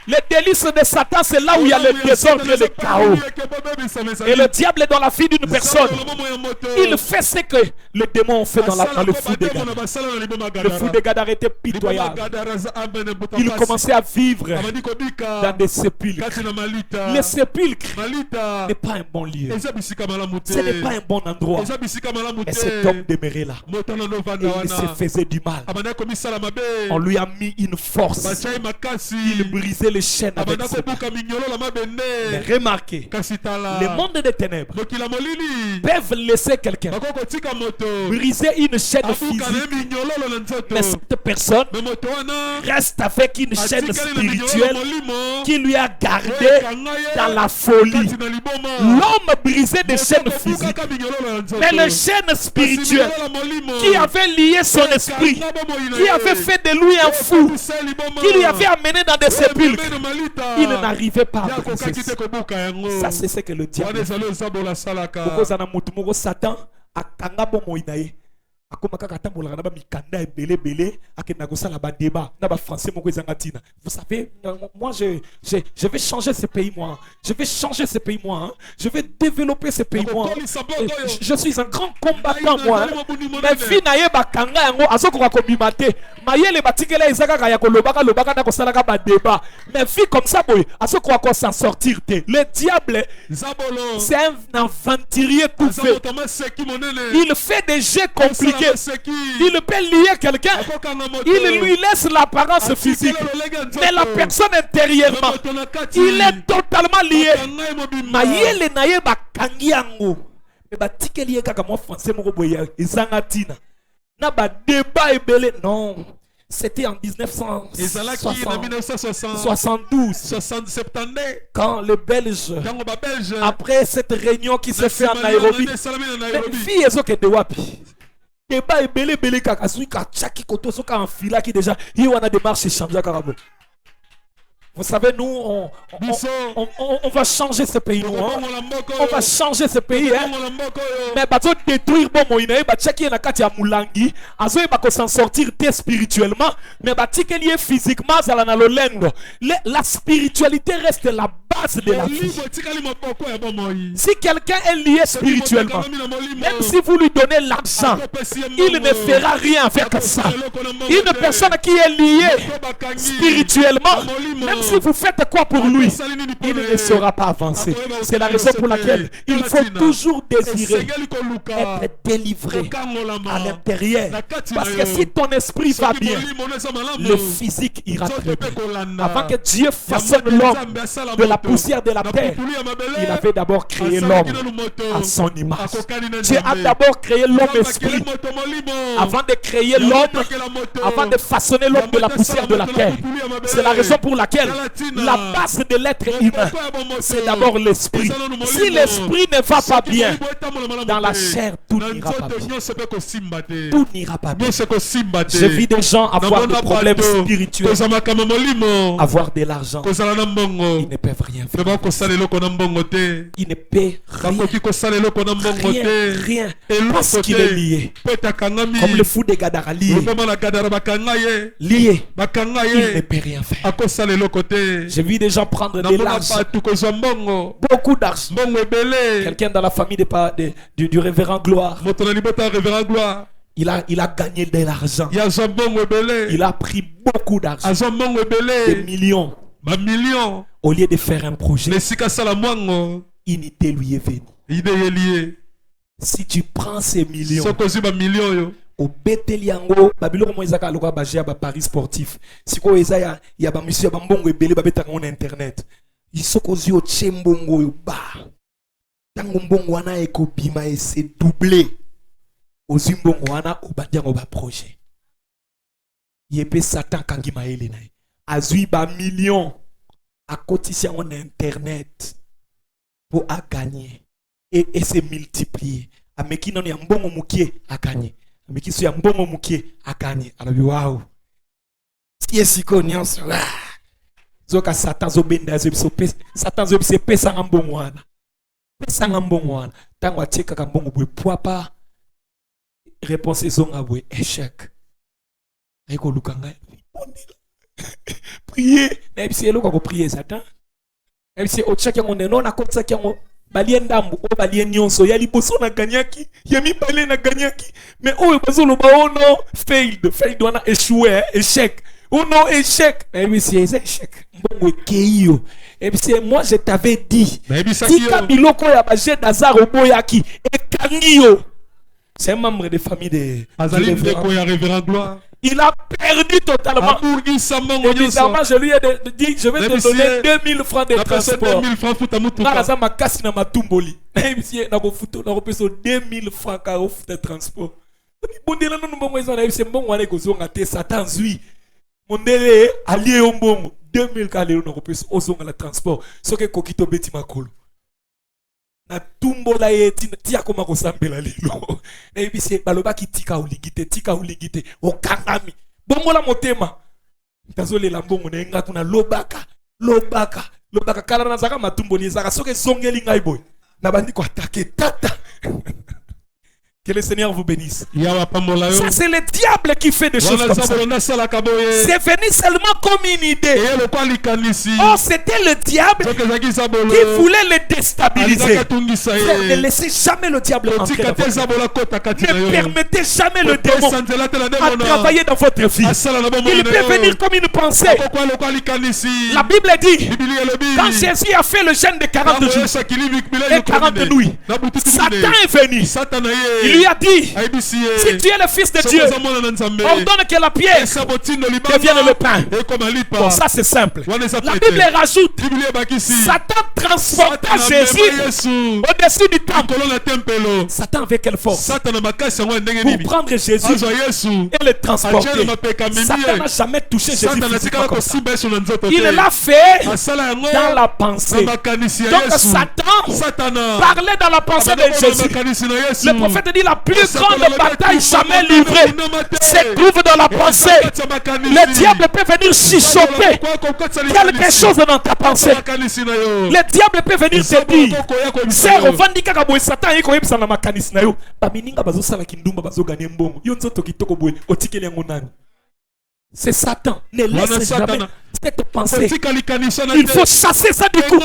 Les délices de Satan, c'est là où il y a le désordre et le chaos. Et le diable est dans la vie d'une personne. Il fait ce que les démons ont fait dans le fou des Gadara. Le fou des Gadara était pitoyable. Il commençait à vivre dans des sépulcres. Le sépulcre n'est pas un bon lieu. Ce n'est pas un bon endroit. Et cet homme demeurait là. Et il se faisait du mal. On lui a mis une force. Il brisait les chaînes avec ses mains. Mais remarquez, le monde des ténèbres peuvent laisser quelqu'un briser une chaîne physique, mais cette personne reste avec une chaîne spirituelle qui lui a gardé dans la folie. L'homme brisait des chaînes physiques, mais les chaînes spirituelles qui avaient lié son esprit, qui avaient fait de lui un fou, qui lui avaient amené dans des sépulcres, il n'arrivait pas à briser. Ça, c'est ce que le diable fait. Satan akanga bomo inaye akoma kaka tambola na ba mikanda ebele bele akena kosala ba débat na ba français moko ezanga tina. Vous savez, moi je vais changer ce pays moi. Je vais changer ce pays moi. Je vais développer ce pays moi. Je suis un grand combattant moi. Mais finaye bakanga yango azoko ka komimate. Mayele batikela ezaka ka ya kolobaka lobaka na kosala ka ba débat. Mais vie comme ça boy, azoko ka s'en sortir te. Le diable c'est un aventurier tout fait. Il fait des jeux compliqués. Il peut lier quelqu'un. Il lui laisse l'apparence physique. Mais la personne intérieurement, il est totalement lié. Mayele naye bakangi yango. Mais batikeli ye kaka mo français moko boya ezanga tina. Na ba débat ebele non. C'était en 1972. Quand les Belges, après cette réunion qui se fait en Nairobi, les filles sont de wapi. Débat et belé kaka sui ka chaki koto soka en fila qui déjà il y a des marches changer karabo. Vous savez, nous, on va changer ce pays. Nous, hein? On va changer ce pays. Hein? Mais il faut détruire bon moïne. Il faut checker la carte à Moulangi. Il faut s'en sortir spirituellement. Mais il faut physiquement. La spiritualité reste la base de la vie. Si quelqu'un est lié spirituellement, même si vous lui donnez l'argent, il ne fera rien avec ça. Une personne qui est liée spirituellement, même si vous faites quoi pour lui, il ne saura pas avancer. C'est la raison pour laquelle il faut toujours désirer être délivré à l'intérieur. Parce que si ton esprit va bien, le physique ira très bien. Avant que Dieu façonne l'homme de la poussière de la terre, il avait d'abord créé l'homme à son image. Dieu a d'abord créé l'homme esprit. Avant de créer l'homme, avant de façonner l'homme de la poussière de la terre. C'est la raison pour laquelle la base de l'être humain, c'est d'abord l'esprit. Si l'esprit ne va pas bien, dans la chair, tout n'ira pas bien. Tout n'ira pas bien. Je vis des gens avoir des problèmes spirituels, avoir de l'argent. Ils ne peuvent rien faire. Ils ne peuvent rien. Parce qu'il est lié. Comme le fou des Gadara lié. Lié. Il ne peut rien faire. J'ai vu des gens prendre de l'argent. Beaucoup d'argent. Quelqu'un dans la famille du révérend Gloire. Il a gagné de l'argent. Il a pris beaucoup d'argent. Des millions. Au lieu de faire un projet, unité lui est venue. Si tu prends ces millions, au Beteliango, Babylone Moïsaka Loka Bagia Paris sportif. Si quoi Isaiah, il y a monsieur Bambongo et Belé Babeta en internet. Il sont causés au Tchembongo ba. Tangombongo wana eko bima et c'est doublé. Au Zimbongo wana au Badiango ba projet. Yepé Satan Kangima Elena. Azui ba million à cotiser en internet pour à gagner et se multiplier. Ameki non ya mbongo mukie à gagner. Mais qui soit un bon moukier à gagner. Alors, waouh! Si est-ce qu'on y a Zoka Satan Zobenda Satan Zobse pesa un bon one. Pesa un bon one. Tant qu'on tient qu'un bon bout poids pas. Réponse est zonga échec. Eko Lukanga. Prier. Et puis c'est là qu'on prier Satan. Et puis c'est au chacun on est non à côté ça qui on balien ndambu o balien nyonso ya liboso na ganyaki ya mi balien na ganyaki mais oh bazolo ba oh non failed on a échoué échec oh non échec. Et puis c'est échec mbongo keio. Et puis c'est moi je t'avais dit tika biloko ya baje d'Azar oboyaki et kangio. C'est un membre de famille de révérend gloire. Il a perdu totalement. Évidemment, je lui ai dit, je vais te donner 2000 francs de transport. 2000 francs pour ta moto. Je vais 2000 francs de transport. C'est bon, on est Satan, oui. Mon délai, allié au bon, 2000 francs de transport. Ce que Kokito Beti Makolo. Na tumbola ye tia koma kosambela lelo na ebise baloba ki tika uligite okangami bongola motema tazolela mbongo na enga kuna lobaka kala na zaka matumboli zaka soke songeli ngai boy na bandi ko attaquer tata. Que le Seigneur vous bénisse. Ça c'est le diable qui fait des choses comme ça. C'est venu seulement comme une idée. Oh, c'était le diable qui voulait le déstabiliser. Frère, ne laissez jamais le diable entrer dans votre vie. Ne permettez jamais le démon à travailler dans votre vie. Il peut venir comme une pensée. La Bible dit, quand Jésus a fait le jeûne de 40 jours et 40 nuits, Satan est venu. Il lui a dit, si tu es le fils de Dieu, ordonne que la pierre devienne le pain. Bon, ça c'est simple. La Bible rajoute, Satan transporta Jésus au-dessus du temple. Satan avec quelle force? Pour prendre Jésus et le transporter. Satan n'a jamais touché Jésus physiquement comme ça. Il l'a fait dans la pensée. Donc Satan parlait dans la pensée de Jésus. Le prophète dit, la plus grande bataille jamais livrée se trouve dans la pensée. Le diable peut venir chuchoter quelque chose dans ta pensée. Le diable peut venir te dire, c'est revendika kaboy Satan yiko yebisa na makanisi na yo ba mininga bazo sala kindumba bazo gagner mbongo yo nzoto kitoko boy otikeli yango nani. C'est Satan. Ne laisse jamais cette pensée. Il faut chasser ça du coup.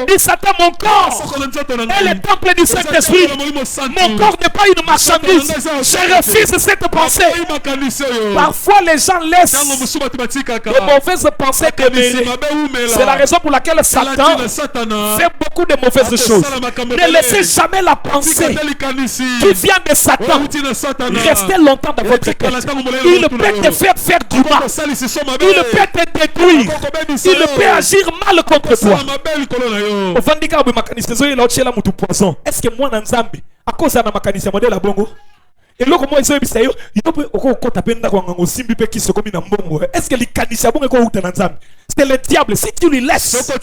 Dis Satan, mon corps est le temple du Saint-Esprit. Mon corps n'est pas une marchandise. Je refuse cette pensée. Parfois les gens laissent de mauvaises pensées demeurer. C'est la raison pour laquelle Satan fait beaucoup de mauvaises choses. Ne laissez jamais la pensée qui vient de Satan rester longtemps dans votre cœur. Il peut te faire du mal. Il peut te détruire. Il peut agir mal contre toi. Est-ce que moi, Nzambi, à cause de ma mécanicien modèle à Bongo, et là, comment ils ont dit ça? Est-ce que les caniciens bon c'est le diable. Si tu lui laisses,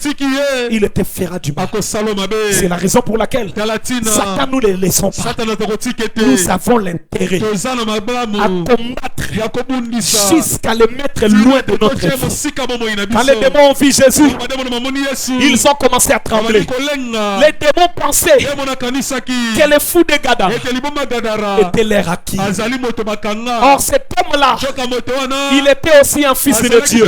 il te fera du mal. C'est la raison pour laquelle Satan nous les laissons pas. Nous avons l'intérêt à combattre jusqu'à le mettre loin de notre vie. Quand les démons ont vu Jésus, ils ont commencé à trembler. Les démons pensaient que le fou de Gadara était leur acquis. Or cet homme-là, il était aussi un fils de Dieu.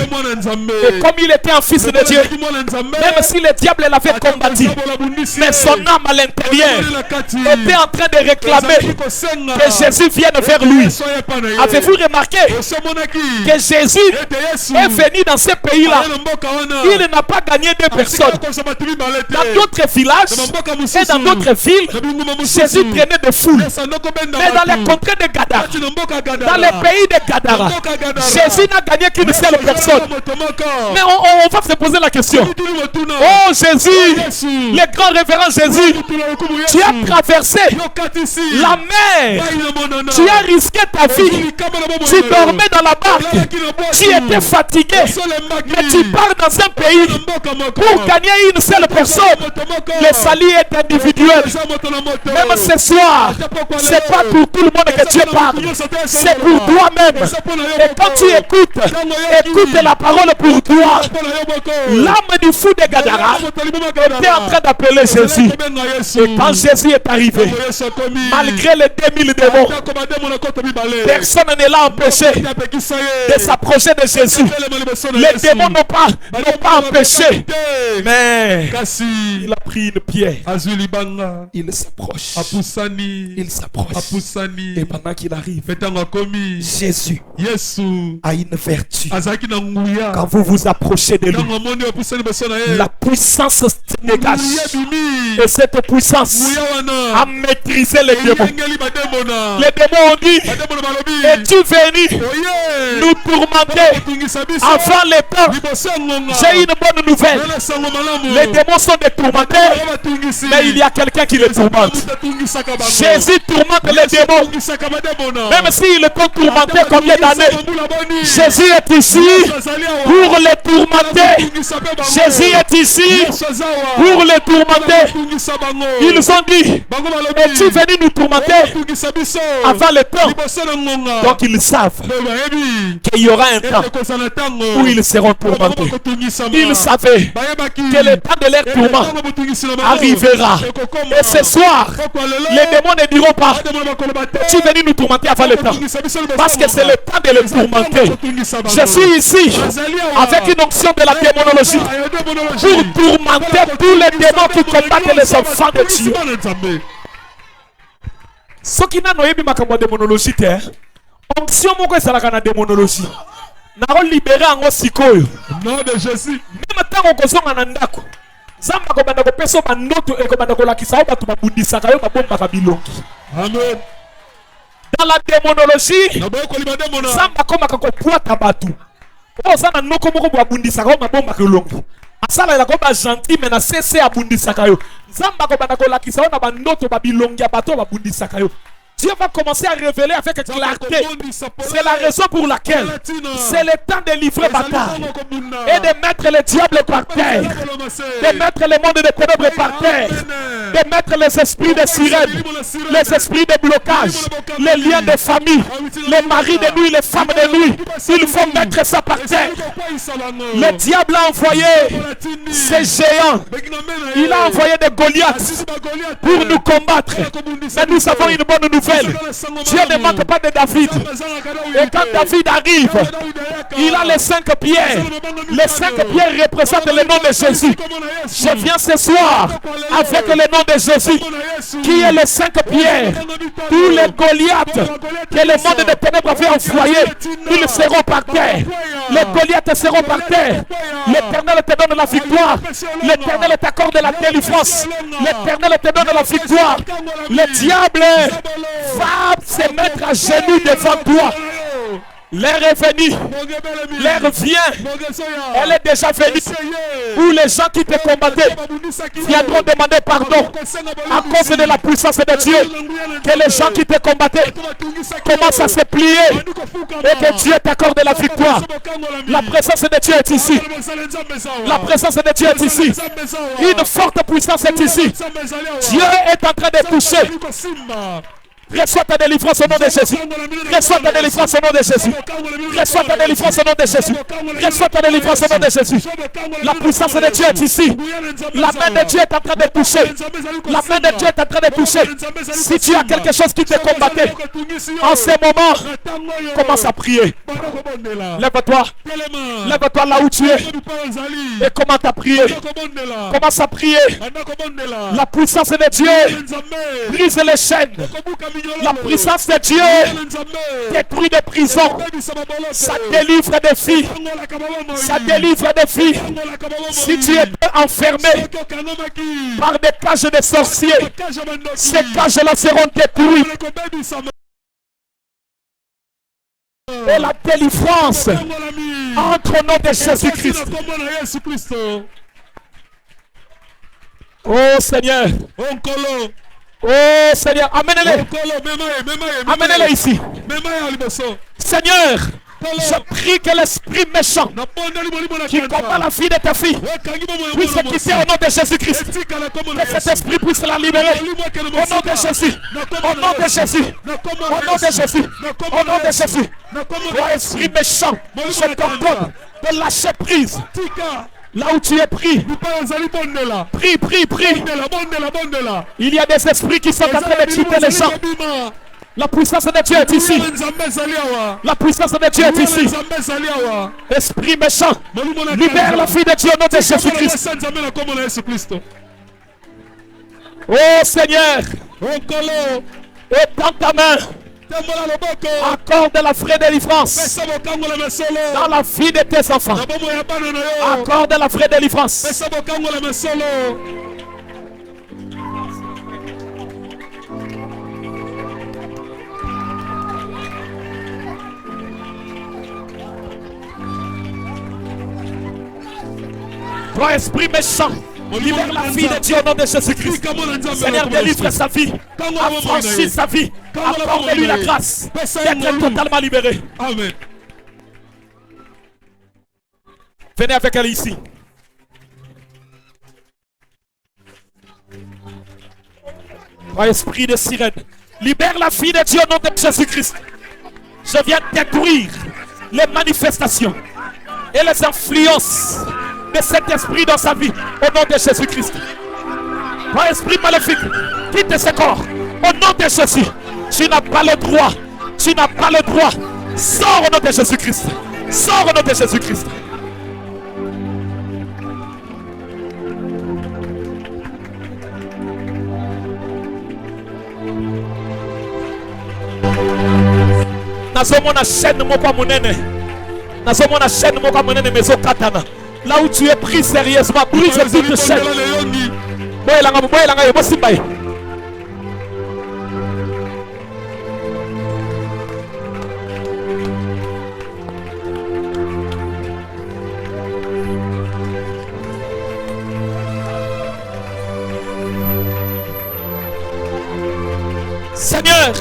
Et comme il était un fils de Dieu, même si le diable l'avait combattu, mais son âme à l'intérieur était en train de réclamer que Jésus vienne vers lui. Avez-vous remarqué que Jésus est venu dans ce pays-là? Il n'a pas gagné deux personnes. Dans d'autres villages et dans d'autres villes, Jésus prenait des foules. Mais dans les contrées de Gadara, dans les pays de Gadara, Jésus n'a gagné qu'une seule personne. Mais on va se poser la question. Oh Jésus, le grand révérend Jésus, tu as traversé la mer, tu as risqué ta vie, tu dormais dans la barque, tu étais fatigué, mais tu pars dans un pays pour gagner une seule personne. Le salut est individuel. Même ce soir, c'est pas pour tout le monde que Dieu parle, c'est pour toi-même. Et quand tu écoutes, écoute la parole pour toi. L'âme du fou de Gadara était en train d'appeler Jésus. Et quand Jésus est arrivé, malgré les 2000 démons, personne ne l'a empêché de s'approcher de Jésus. Les démons n'ont pas empêché. Mais il a pris une pierre. Il s'approche. Il s'approche. Et pendant qu'il arrive, Jésus a une vertu. Quand vous vous approchez de lui, la puissance se dégage. Et cette puissance a maîtrisé les démons. Les démons ont dit: es-tu venu nous tourmenter avant les temps? J'ai une bonne nouvelle. Les démons sont des tourmentés, mais il y a quelqu'un qui les tourmente. Jésus tourmente les démons. Même s'ils t'ont tourmenté combien d'années, Jésus est ici pour les tourmenter. Jésus est ici pour les tourmenter. Ils ont dit: es-tu venu nous tourmenter avant le temps? Donc ils savent qu'il y aura un temps où ils seront tourmentés. Ils savaient que le temps de leur tourment arrivera. Et ce soir, les démons ne diront pas: es-tu venu nous tourmenter avant le temps? Parce que c'est le temps de les tourmenter. Je suis ici avec une onction de la démonologie pour tourmenter tous les démons qui combattent les enfants de Dieu. Ce qui n'a pas de démonologie, onction moko ezalaka na démonologie. Na libérer en sikoyo. Nom de Jésus. Même tant qu'on kozonga na ndako. Zamba ko banda ko peso bandoto e ko banda ko lakisa ba tu babundisaka yo babomba ka bilongi. Amen. Dans la démonologie, Zamba koma ka ko puata batu. O sana noko moko babundisaka yo babomba ka bilongi. Asala la ko ba gentil mais na cesse abundisaka yo. Zamba ko banda ko lakisa yo na bandoto babilongi ya bato babundisaka yo. Dieu va commencer à révéler avec clarté. C'est la raison pour laquelle c'est le temps de livrer bataille et de mettre le diable par terre, de mettre le monde des ténèbres par terre, de mettre les esprits de sirène, les esprits de blocage, les liens de famille, les maris de nuit, les femmes de nuit. Il faut mettre ça par terre. Le diable a envoyé ces géants. Il a envoyé des Goliaths pour nous combattre. Mais nous avons une bonne nouvelle. Dieu ne manque pas de David. Et quand David arrive, il a les 5 pierres. Les 5 pierres représentent le nom de Jésus. Je viens ce soir avec le nom de Jésus, qui est les 5 pierres. Tous les Goliaths que le monde des ténèbres avait envoyés, ils seront par terre. Les Goliaths seront par terre. L'Éternel te donne la victoire. L'Éternel t'accorde la délivrance. L'Éternel te donne la victoire. Le diable va se mettre à genoux devant toi. L'heure est venue. L'heure vient. Elle est déjà venue. Où les gens qui te combattaient viendront demander pardon à cause de la puissance de Dieu. Que les gens qui te combattaient commencent à se plier et que Dieu t'accorde la victoire. La présence de Dieu est ici. La présence de Dieu est ici. Une forte puissance est ici. Dieu est en train de toucher. Reçois ta délivrance au nom de Jésus. Reçois ta délivrance au nom de Jésus. Reçois ta délivrance au nom de Jésus. Reçois ta délivrance au nom de Jésus. La puissance de Dieu est ici. La main de Dieu est en train de toucher. La main de Dieu est en train de toucher. Si tu as quelque chose qui te combattait, en ce moment, commence à prier. Lève-toi. Lève-toi là où tu es. Et commence à prier. Commence à prier. La puissance de Dieu brise les chaînes. La puissance de Dieu détruit des prisons. Ça délivre des filles. Ça délivre des filles. Si tu es enfermé par des cages de sorciers, ces cages-là seront détruites. Et la délivrance entre au nom de Jésus-Christ. Oh Seigneur. Oh Seigneur, amenez-les. Amenez-les ici. Seigneur, Je prie que l'esprit méchant qui combat la vie de ta fille puisse quitter au nom de Jésus-Christ. Que cet esprit puisse la libérer. Au nom de Jésus. Au nom de Jésus. Au nom de Jésus. Au nom de Jésus. Toi, esprit méchant, je t'ordonne de lâcher prise. Là où tu es pris, prie. Il y a des esprits qui sont en train de quitter les gens. La puissance de Dieu est ici. La puissance de Dieu est ici. Esprit méchant, libère la fille de Dieu au nom de Jésus-Christ. Oh Seigneur, étends ta main. Accorde la vraie délivrance dans la vie de tes enfants. Accorde la vraie délivrance. Toi, esprit méchant, libère la fille de Dieu au nom de Jésus-Christ. Seigneur, délivre sa vie, affranchis sa vie, accorde-lui la grâce d'être totalement libéré. Amen. Venez avec elle ici. Toi, esprit de sirène, libère la fille de Dieu au nom de Jésus-Christ. Je viens détruire les manifestations et les influences de cet esprit dans sa vie au nom de Jésus-Christ. Toi, esprit maléfique, quitte ce corps au nom de Jésus. Tu n'as pas le droit. Tu n'as pas le droit. Sors au nom de Jésus-Christ. Sors au nom de Jésus-Christ. Nazomona chaîne moko monene. Nazomona chaîne moko monene mezo katana. Là où tu es pris sérieusement, brise toute chaîne. Seigneur,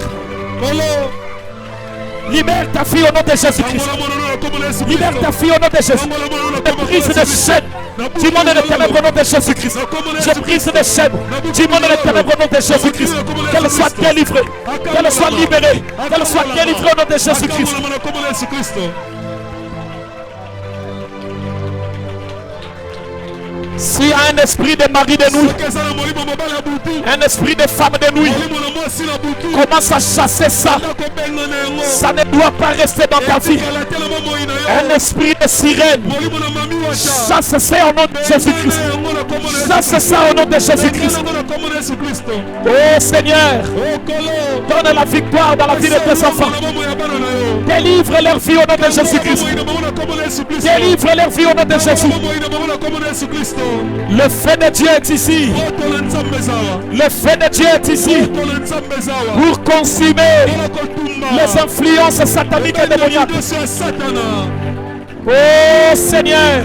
libère ta fille au nom de Jésus-Christ. Libère ta fille au nom de Jésus. Je brise des chaînes du monde des ténèbres au nom de Jésus-Christ. Je brise des chaînes du monde des ténèbres au nom de Jésus-Christ. Qu'elle soit délivrée, qu'elle soit libérée, qu'elle soit délivrée au nom de Jésus-Christ. S'il y a un esprit de mari de nuit, un esprit de femme de nuit, commence à chasser ça. Ça ne doit pas rester dans ta vie. Un esprit de sirène, chasse ça au nom de Jésus-Christ. Chasse ça au nom de Jésus-Christ. Oh Seigneur, donne la victoire dans la vie de tes enfants. Délivre leur vie au nom de Jésus-Christ. Délivre leur vie au nom de Jésus. Le feu de Dieu est ici. Le feu de Dieu est ici pour consumer les influences sataniques et démoniaques. Oh Seigneur,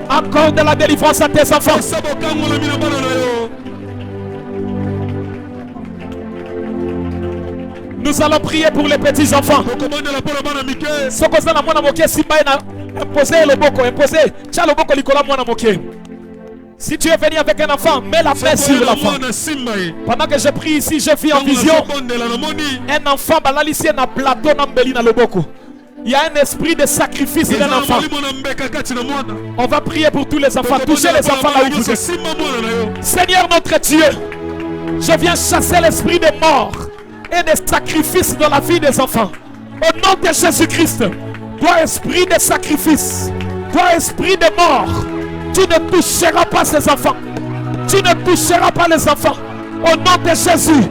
accorde la délivrance à tes enfants. Nous allons prier pour les petits enfants. Si tu es venu avec un enfant, mets la main sur l'enfant. Pendant que je prie ici, je vis en vision un enfant, il y a un esprit de sacrifice d'un enfant. On va prier pour tous les enfants. Touchez les enfants là où vous êtes. Seigneur notre Dieu, je viens chasser l'esprit de mort et de sacrifice dans la vie des enfants. Au nom de Jésus-Christ, toi esprit de sacrifice, toi esprit de mort, tu ne toucheras pas ces enfants. Tu ne toucheras pas les enfants. Au nom de Jésus,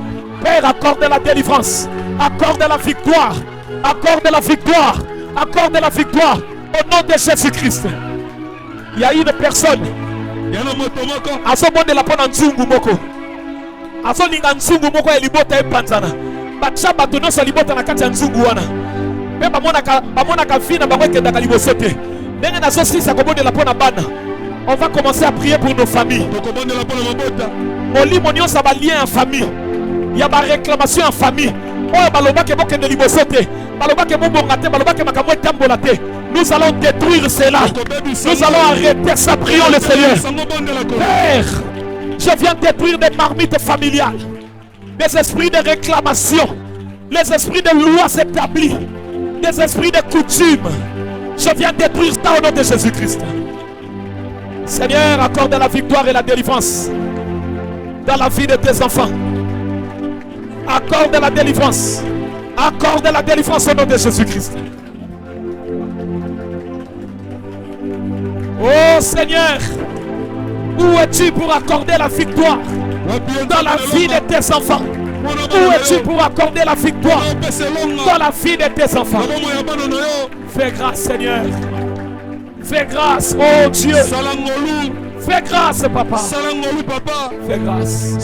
Père, accorde la délivrance, accorde la victoire, accorde la victoire, accorde la victoire. Au nom de Jésus-Christ. Il y a une personne. Azomonde la pona nzungu moko. Azolinga nzungu moko ya libota epanzana. Bacha batono sa libota na kati ya nzungu wana. Pe bamona ka fina bamwekenda ka libosote. Ndenge nazo sisa kobonde la pona bana. On va commencer à prier pour nos familles. Molimo nyonso ba lien en famille. Il y a ba réclamation en famille. Oh baloba ke bokende libosote. Nous allons détruire cela. Nous allons arrêter ça. Prions le Seigneur. Père, je viens détruire des marmites familiales, des esprits de réclamation, les esprits de lois établies, des esprits de coutumes. Je viens détruire ça au nom de Jésus-Christ. Seigneur, accorde la victoire et la délivrance dans la vie de tes enfants. Accorde la délivrance. Accorde la délivrance au nom de Jésus-Christ. Oh Seigneur, où es-tu pour accorder la victoire dans la vie de tes enfants? Où es-tu pour accorder la victoire dans la vie de tes enfants? Fais grâce, Seigneur. Fais grâce, oh Dieu. Fais grâce, Papa. Fais grâce.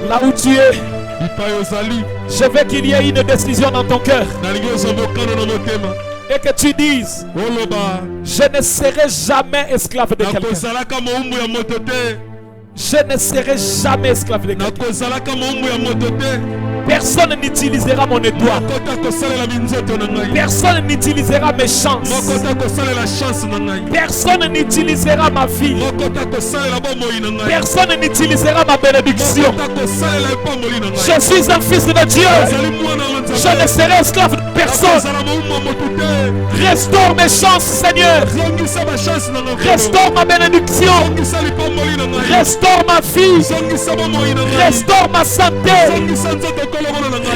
Là où tu es, je veux qu'il y ait une décision dans ton cœur. Et que tu dises, je ne serai jamais esclave de quelqu'un. Je ne serai jamais esclave de quelqu'un. Personne n'utilisera mon étoile. Personne n'utilisera mes chances. Personne n'utilisera ma vie. Personne n'utilisera ma bénédiction. Je suis un fils de Dieu. Je ne serai esclave de personne. Restaure mes chances, Seigneur. Restaure ma bénédiction. Restaure ma vie. Restaure ma santé.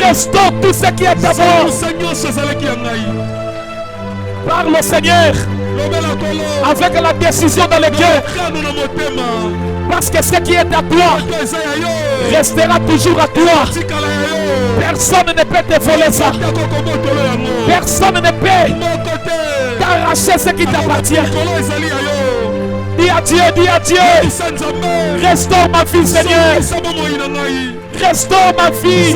Restaure tout ce qui est à moi. Parle au Seigneur avec la décision dans le cœur. Parce que ce qui est à toi restera toujours à toi. Personne ne peut te voler ça. Personne ne peut t'arracher ce qui t'appartient. Dis à Dieu, dis à Dieu. Restaure ma vie, Seigneur. Restaure ma vie.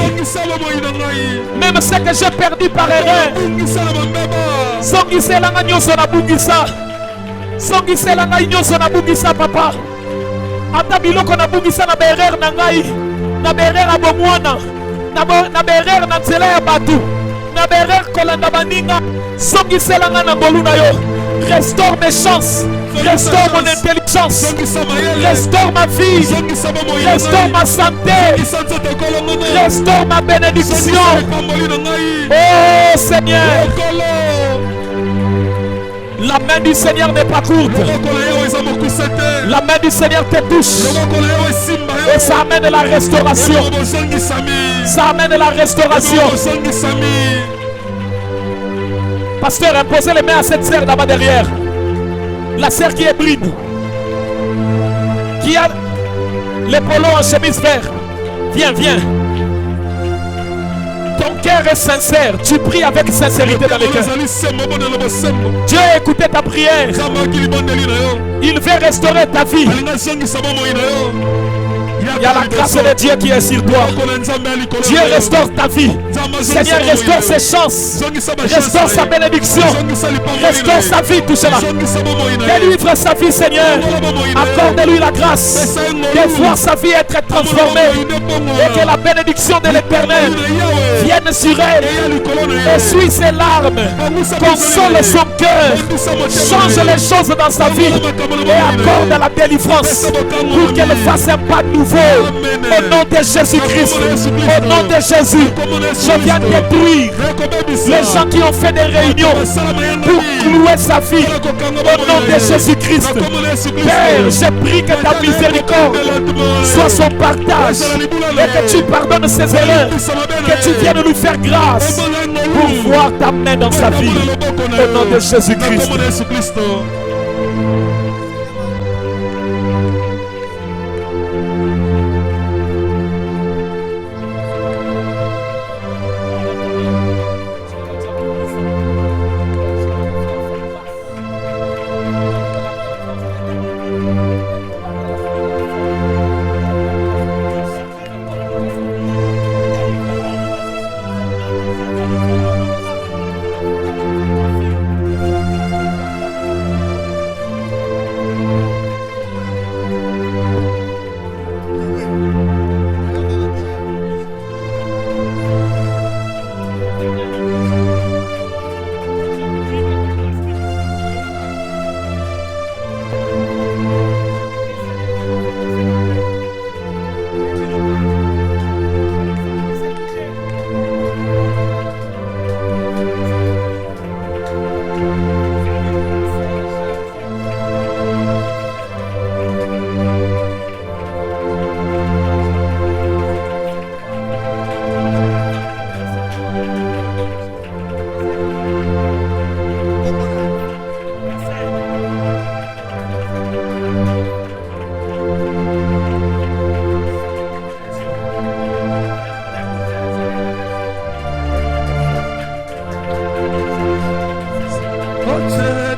Même ce que j'ai perdu par erreur. Papa. ata biloko nabungisa na berere na ngai, na berere ya bomwana, na berere na nzela ya bato, na berere kolanda baninga, zongisela nga na ngolu na yo. Restaure mes chances, restaure mon intelligence, restaure ma vie, restaure ma santé, restaure ma bénédiction. Oh Seigneur, la main du Seigneur n'est pas courte. La main du Seigneur te touche. Et ça amène la restauration. Ça amène la restauration. Pasteur, imposez les mains à cette sœur là-bas derrière. La sœur qui est bride, qui a les polos en chemise verte. Viens, viens. Ton cœur est sincère. Tu pries avec sincérité dans le cœur. Dieu a écouté ta prière. Il veut restaurer ta vie. Il y a la grâce de Dieu qui est sur toi. Dieu restaure ta vie. Seigneur, restaure ses chances. Restaure sa bénédiction. Restaure sa vie, tout cela. Délivre sa vie, Seigneur. Accorde-lui la grâce de voir sa vie être transformée. Et que la bénédiction de l'Éternel vienne sur elle. Essuie ses larmes. Console son cœur. Change les choses dans sa vie. Et accorde la délivrance pour qu'elle fasse un pas nouveau. Au nom de Jésus-Christ, au nom de Jésus, je viens détruire les gens qui ont fait des réunions pour clouer sa vie. Au nom de Jésus-Christ, Père, je prie que ta miséricorde soit son partage et que tu pardonnes ses erreurs, que tu viennes nous faire grâce pour voir ta main dans sa vie. Au nom de Jésus-Christ.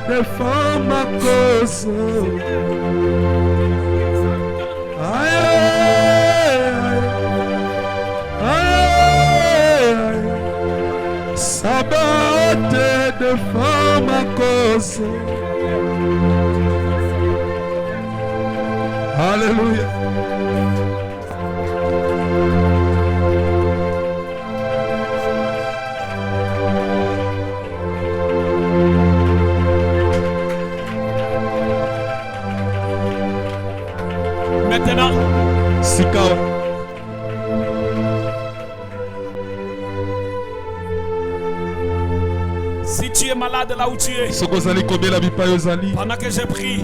défends ma cause. Sabaoth défends ma cause. Alléluia. Maintenant, si tu es malade là où tu es, pendant que je prie,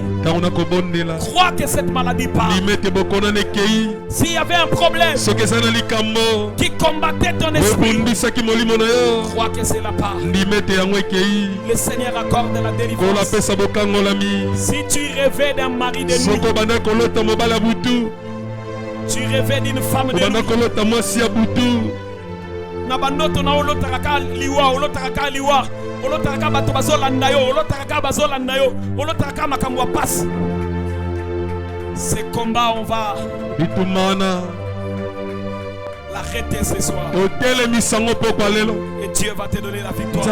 crois que cette maladie part. S'il y avait un problème qui combattait ton esprit, crois que c'est la part. Le Seigneur accorde la délivrance. Si tu rêvais d'un mari de nuit, tu rêvais d'une femme de nuit, nabandoto na olotaraka liwa olotaraka bato bazolanda yo olotaraka makambo passe. Ces combats on va L'arrêter ce soir. Et Dieu va te donner la victoire.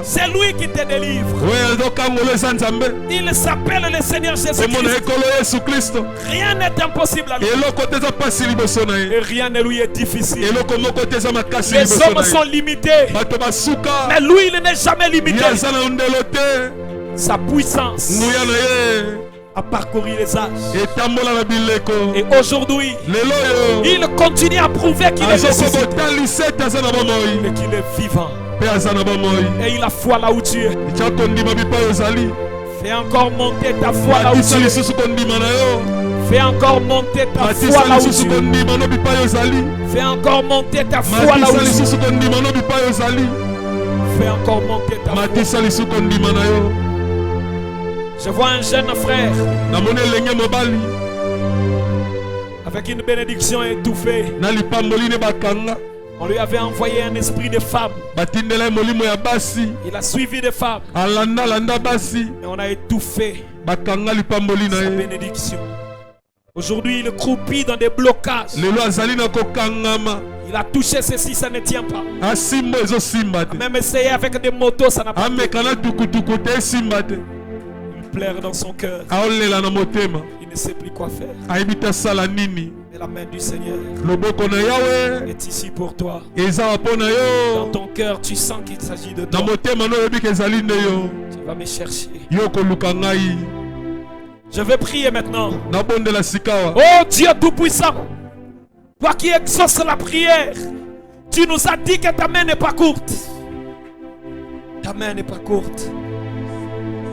C'est lui qui te délivre. Il s'appelle le Seigneur Jésus-Christ. Rien n'est impossible à lui. Et rien ne lui est difficile. Les hommes sont limités. Mais lui, il n'est jamais limité. Sa puissance a parcouru les âges. Et aujourd'hui, il continue à prouver qu'il est ressuscité et qu'il est vivant. Et il a foi là où tu es. Fais encore monter ta foi là où tu es. Fais encore monter ta foi là où tu es. Fais encore monter ta foi là où tu es. Fais encore monter ta foi. Je vois un jeune frère avec une bénédiction étouffée. On lui avait envoyé un esprit de femme. Il a suivi des femmes. Et on a étouffé sa bénédiction. Aujourd'hui, il croupit dans des blocages. Il a touché ceci, ça ne tient pas. Même essayé avec des motos, ça n'a pas été. Il pleure dans son cœur. Il ne sait plus quoi faire. Et la main du Seigneur est ici pour toi. Dans ton cœur, tu sens qu'il s'agit de toi. Tu vas me chercher. Je vais prier maintenant. Oh Dieu Tout-Puissant, toi qui exauces la prière, tu nous as dit que ta main n'est pas courte. Ta main n'est pas courte.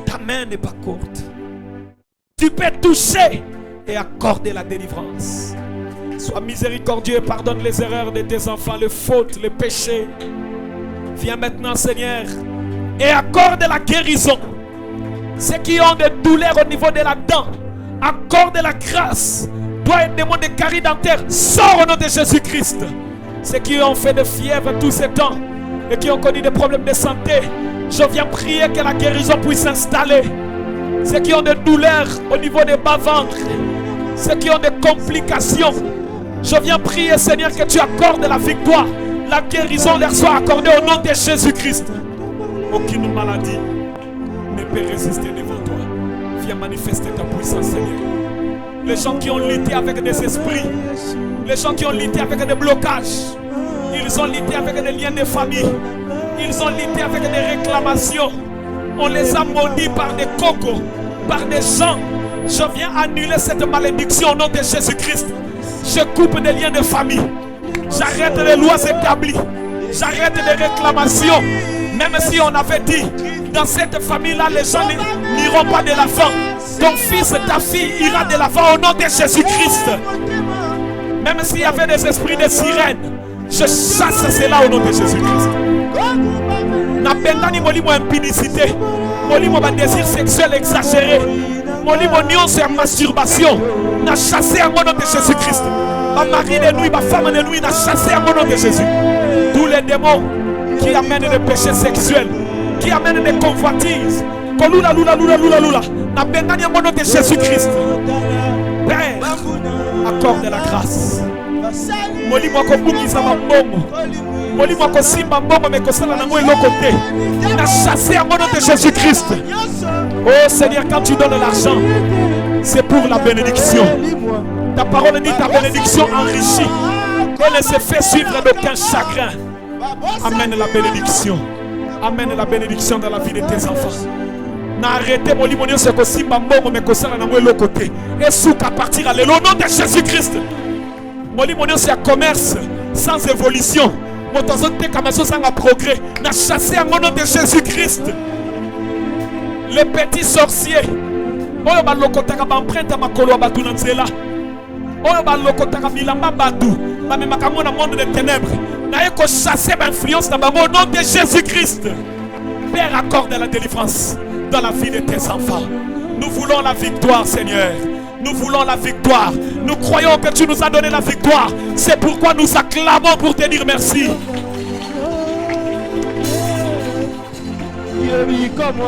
Ta main n'est pas courte. Tu peux toucher et accorder la délivrance. Sois miséricordieux et pardonne les erreurs de tes enfants, les fautes, les péchés. Viens maintenant, Seigneur, et accorde la guérison. Ceux qui ont des douleurs au niveau de la dent, accorde la grâce. Toi et démon de carie dentaire, sors au nom de Jésus-Christ. Ceux qui ont fait de fièvre tous ces temps et qui ont connu des problèmes de santé, je viens prier que la guérison puisse s'installer. Ceux qui ont des douleurs au niveau des bas-ventres, ceux qui ont des complications, je viens prier, Seigneur, que tu accordes la victoire. La guérison leur soit accordée au nom de Jésus-Christ. Aucune maladie ne peut résister devant toi. Viens manifester ta puissance, Seigneur. Les gens qui ont lutté avec des esprits, les gens qui ont lutté avec des blocages, ils ont lutté avec des liens de famille, ils ont lutté avec des réclamations. On les a maudits par des cocos, par des gens. Je viens annuler cette malédiction au nom de Jésus-Christ. Je coupe des liens de famille. J'arrête les lois établies. J'arrête les réclamations. Même si on avait dit, dans cette famille-là, les gens n'iront pas de l'avant. Ton fils, ta fille ira de l'avant au nom de Jésus-Christ. Même s'il y avait des esprits de sirène, je chasse cela au nom de Jésus-Christ. N'abandonne pas impudicité, pas désir sexuel exagéré, pas sur masturbation. N'a chassé en nom de Jésus-Christ. Ma mari de nuit, ma femme de nuit, n'a chassé en nom de Jésus. Tous les démons qui amènent des péchés sexuels, qui amènent des convoitises, n'abandonne en nom de Jésus-Christ. Père, accorde la grâce. Molimo ko bukisa mambongo. Molimo ko simba mbongo mais ko sala na moi côté. Na chassé en nom de Jésus-Christ. Oh Seigneur, quand tu donnes l'argent, c'est pour la bénédiction. Ta parole dit ta bénédiction enrichit. Elle ne se fait suivre d'aucun chagrin. Amène la bénédiction. Amène la bénédiction dans la vie de tes enfants. N'arrêtez mon limonio c'est ko simba mbongo mais ko sala na moi côté. Et souka partir à au nom de Jésus-Christ. Mon c'est un commerce sans évolution. Mon sans progrès. N'a chassé en nom de Jésus-Christ. Les petits sorciers. Oyo ba lokotaka ba empreinte makolo batu na nzela. Oyo ba lokotaka bilamba batu. Ba memaka mo na monde des ténèbres. Na eko chasser ba influence na bango au nom de Jésus-Christ. Père, accorde la délivrance dans la vie de tes enfants. Nous voulons la victoire, Seigneur. Nous voulons la victoire. Nous croyons que tu nous as donné la victoire. C'est pourquoi nous acclamons pour te dire merci. Comme